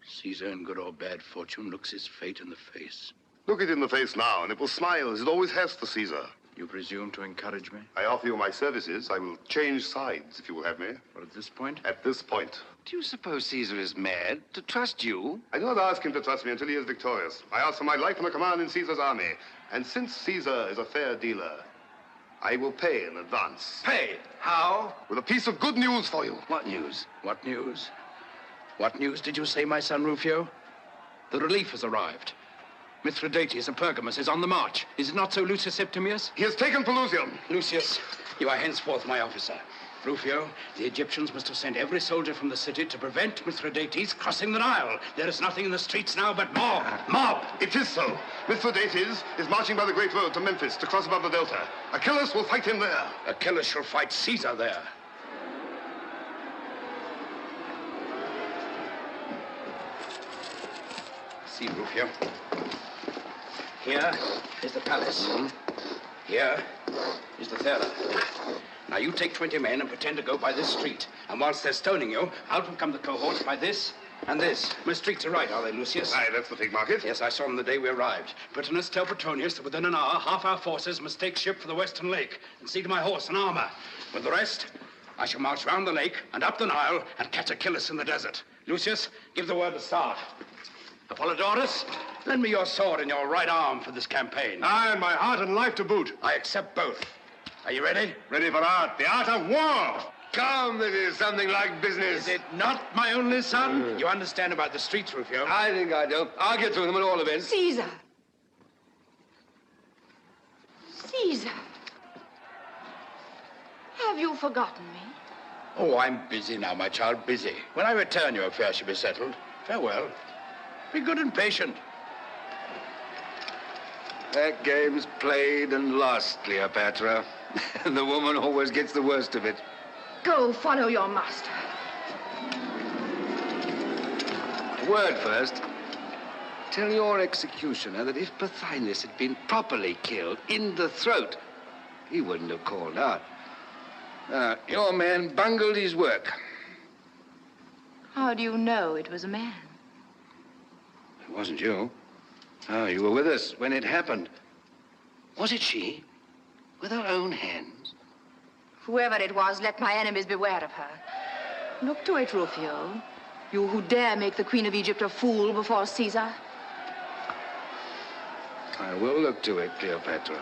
Caesar, in good or bad fortune, looks his fate in the face. Look it in the face now, and it will smile as it always has for Caesar. You presume to encourage me? I offer you my services. I will change sides if you will have me. But at this point? At this point. Do you suppose Caesar is mad to trust you? I do not ask him to trust me until he is victorious. I ask for my life and a command in Caesar's army. And since Caesar is a fair dealer, I will pay in advance. Pay? How? With a piece of good news for you. What news? What news? What news did you say, my son Rufio? The relief has arrived. Mithridates and Pergamus is on the march. Is it not so, Lucius Septimius? He has taken Pelusium. Lucius, you are henceforth my officer. Rufio, the Egyptians must have sent every soldier from the city to prevent Mithridates crossing the Nile. There is nothing in the streets now but mob. It is so. Mithridates is marching by the great road to Memphis to cross above the Delta. Achilles will fight him there. Achilles shall fight Caesar there. See, Rufio. Here is the palace. Here is the theater. Now, you take 20 men and pretend to go by this street. And whilst they're stoning you, out will come the cohorts by this and this. My streets are right, are they, Lucius? Aye, that's the Fig Market. Yes, I saw them the day we arrived. Britanus, tell Petronius that within an hour, half our forces must take ship for the Western Lake and see to my horse and armor. With the rest, I shall march round the lake and up the Nile and catch Achilles in the desert. Lucius, give the word to start. Apollodorus, lend me your sword and your right arm for this campaign. Aye, and my heart and life to boot. I accept both. Are you ready? Ready for art, the art of war. Come, it is something like business. Is it not, my only son? You understand about the streets, Rufio? I think I do. I'll get through them at all events. Caesar. Caesar. Have you forgotten me? Oh, I'm busy now, my child, busy. When I return, your affair shall be settled. Farewell. Be good and patient. That game's played and lost, Cleopatra. The woman always gets the worst of it. Go follow your master. A word first. Tell your executioner that if Pothinus had been properly killed in the throat, he wouldn't have called out. Your man bungled his work. How do you know it was a man? It wasn't you. Oh, you were with us when it happened. Was it she? With her own hands? Whoever it was, let my enemies beware of her. Look to it, Rufio. You who dare make the Queen of Egypt a fool before Caesar. I will look to it, Cleopatra.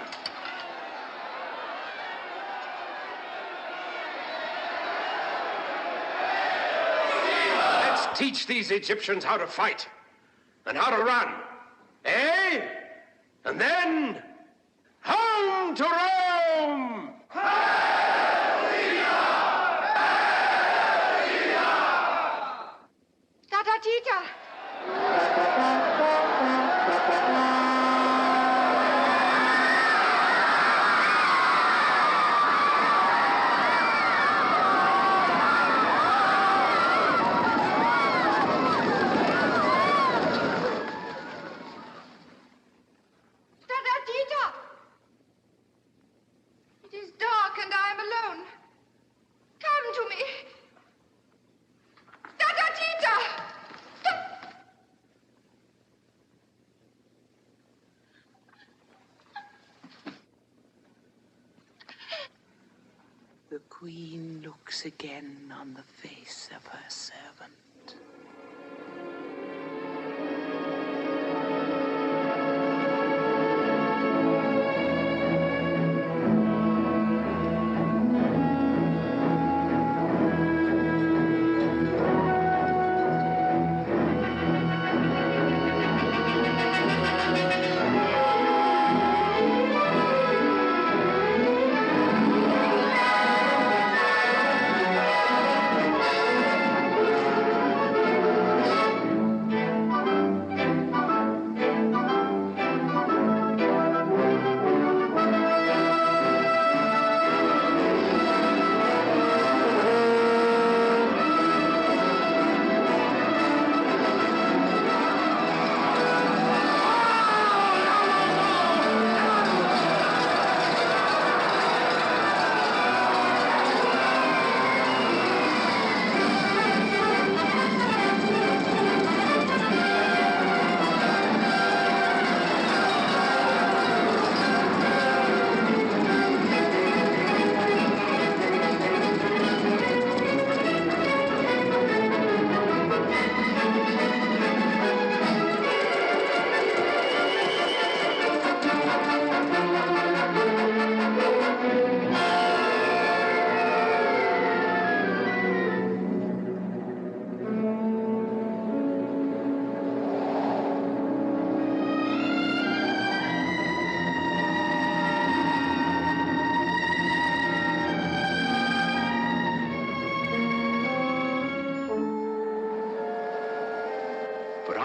Let's teach these Egyptians how to fight and how to run. Eh? And then, home to Rome! Tatatita! It is dark and I am alone. Come to me. Tatatita! The queen looks again on the face of her servant.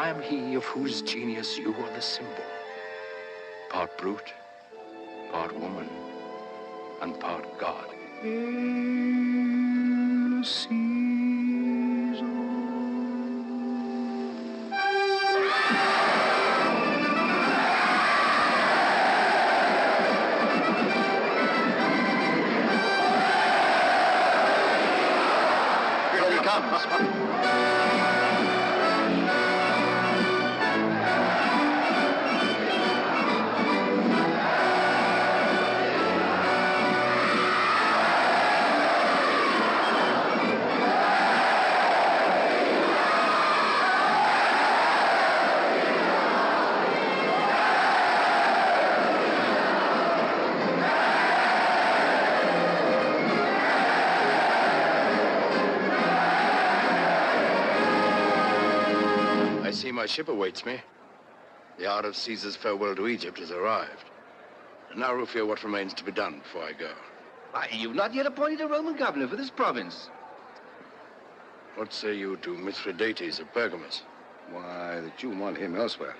I am he of whose genius you are the symbol. Part brute, part woman, and part God. Here he comes. I see my ship awaits me. The hour of Caesar's farewell to Egypt has arrived. And now, Rufio, what remains to be done before I go? Why, you've not yet appointed a Roman governor for this province. What say you to Mithridates of Pergamus? Why, that you want him elsewhere.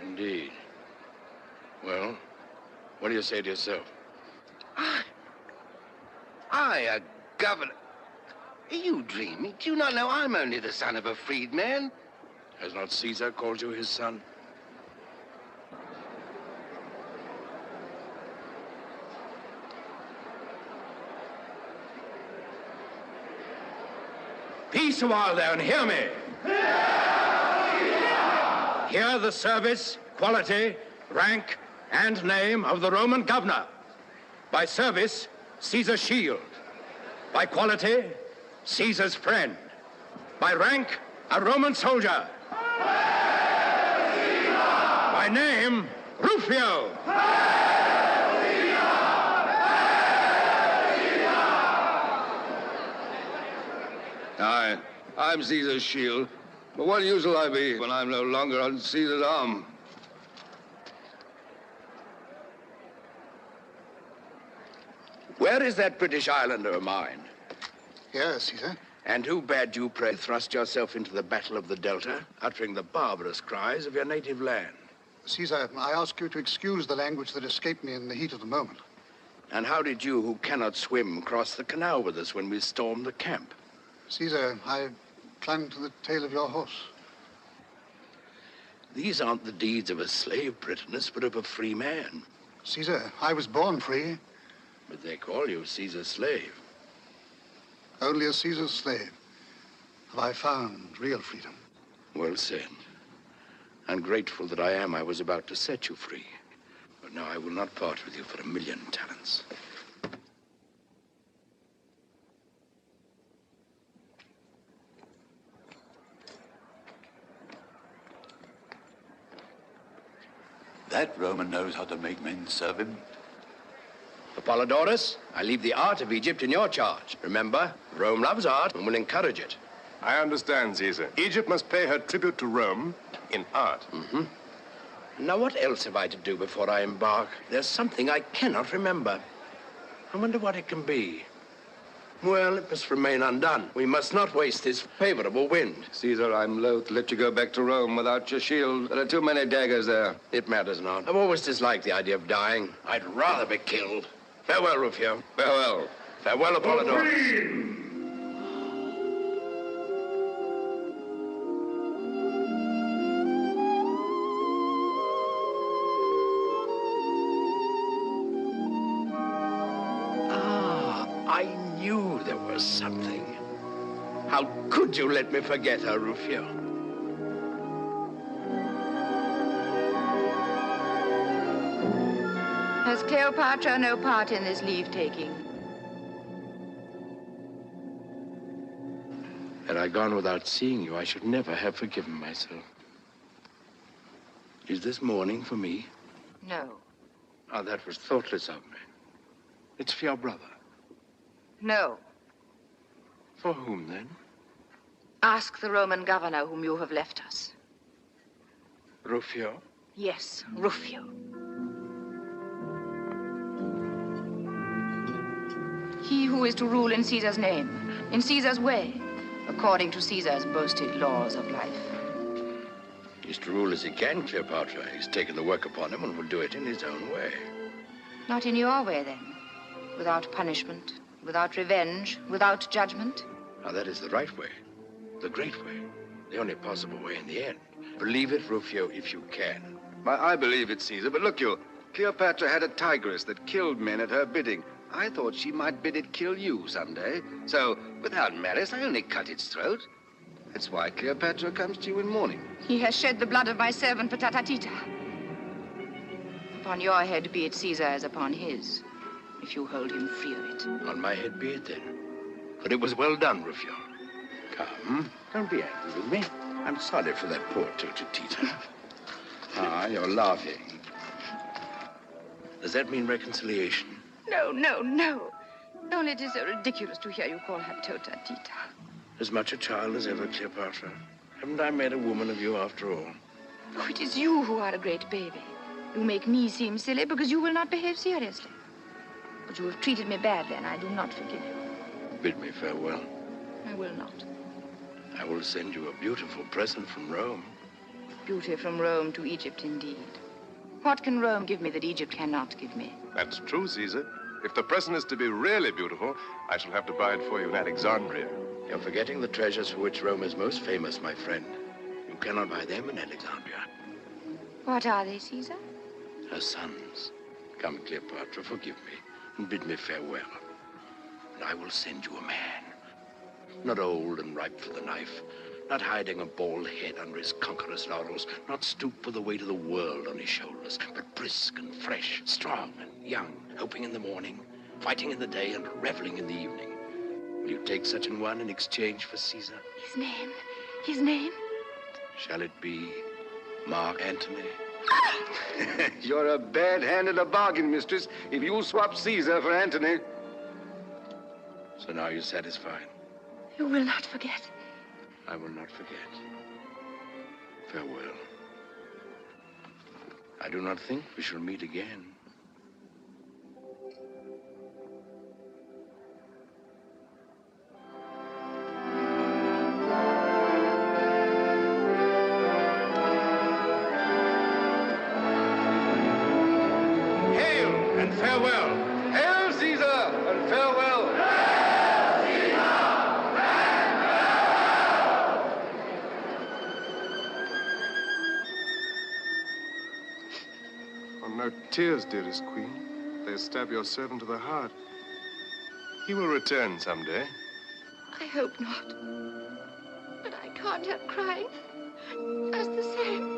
Indeed. Well, what do you say to yourself? I, a governor? Are you dreaming? Do you not know I'm only the son of a freedman? Has not Caesar called you his son? Peace a while there and hear me. Hear the service, quality, rank, and name of the Roman governor. By service, Caesar's shield. By quality, Caesar's friend. By rank, a Roman soldier. By name, Rufio. I'm Caesar's shield. But what use will I be when I'm no longer on Caesar's arm? Where is that British islander of mine? Here, Caesar. And who bade you, pray, thrust yourself into the battle of the Delta, uttering the barbarous cries of your native land? Caesar, I ask you to excuse the language that escaped me in the heat of the moment. And how did you, who cannot swim, cross the canal with us when we stormed the camp? Caesar, I clung to the tail of your horse. These aren't the deeds of a slave, Britannicus, but of a free man. Caesar, I was born free. But they call you Caesar's slave. Only as Caesar's slave have I found real freedom. Well said. And grateful that I am, I was about to set you free. But now I will not part with you for 1,000,000 talents. That Roman knows how to make men serve him. Apollodorus, I leave the art of Egypt in your charge. Remember, Rome loves art and will encourage it. I understand, Caesar. Egypt must pay her tribute to Rome in art. Mm-hmm. Now, what else have I to do before I embark? There's something I cannot remember. I wonder what it can be. Well, it must remain undone. We must not waste this favorable wind. Caesar, I'm loath to let you go back to Rome without your shield. There are too many daggers there. It matters not. I've always disliked the idea of dying. I'd rather be killed. Farewell, Rufio. Farewell. Farewell, Apollodorus. I knew there was something. How could you let me forget her, Rufio? Has Cleopatra no part in this leave-taking? Had I gone without seeing you, I should never have forgiven myself. Is this mourning for me? No. Oh, that was thoughtless of me. It's for your brother. No. For whom, then? Ask the Roman governor whom you have left us. Rufio? Yes, Rufio. He who is to rule in Caesar's name, in Caesar's way, according to Caesar's boasted laws of life. He's to rule as he can, Cleopatra. He's taken the work upon him and will do it in his own way. Not in your way, then. Without punishment, without revenge, without judgment. Now, that is the right way, the great way, the only possible way in the end. Believe it, Rufio, if you can. I believe it, Caesar, but look you, Cleopatra had a tigress that killed men at her bidding. I thought she might bid it kill you someday. So, without malice, I only cut its throat. That's why Cleopatra comes to you in mourning. He has shed the blood of my servant Patatatita. Upon your head be it, Caesar, as upon his, if you hold him free of it. On my head be it, then. But it was well done, Rufio. Come, don't be angry with me. I'm sorry for that poor Tita. Ah, you're laughing. Does that mean reconciliation? No, no, no. Only it is so ridiculous to hear you call her Tita. As much a child as ever, Cleopatra. Haven't I made a woman of you after all? Oh, it is you who are a great baby. You make me seem silly because you will not behave seriously. But you have treated me badly, and I do not forgive you. Bid me farewell. I will not. I will send you a beautiful present from Rome. Beauty from Rome to Egypt, indeed. What can Rome give me that Egypt cannot give me? That's true, Caesar. If the present is to be really beautiful, I shall have to buy it for you in Alexandria. You're forgetting the treasures for which Rome is most famous, my friend. You cannot buy them in Alexandria. What are they, Caesar? Her sons. Come, Cleopatra, forgive me, and bid me farewell. And I will send you a man. Not old and ripe for the knife, not hiding a bald head under his conqueror's laurels, not stooped with the weight of the world on his shoulders, but brisk and fresh, strong and young, hoping in the morning, fighting in the day, and reveling in the evening. Will you take such an one in exchange for Caesar? His name? His name? Shall it be Mark Antony? You're a bad hand at a bargain, mistress, if you'll swap Caesar for Antony. So now you're satisfied? You will not forget. I will not forget. Farewell. I do not think we shall meet again. Hail and farewell. Hail, Caesar, and farewell. No tears, dearest queen. They stab your servant to the heart. He will return someday. I hope not. But I can't help crying. Just the same.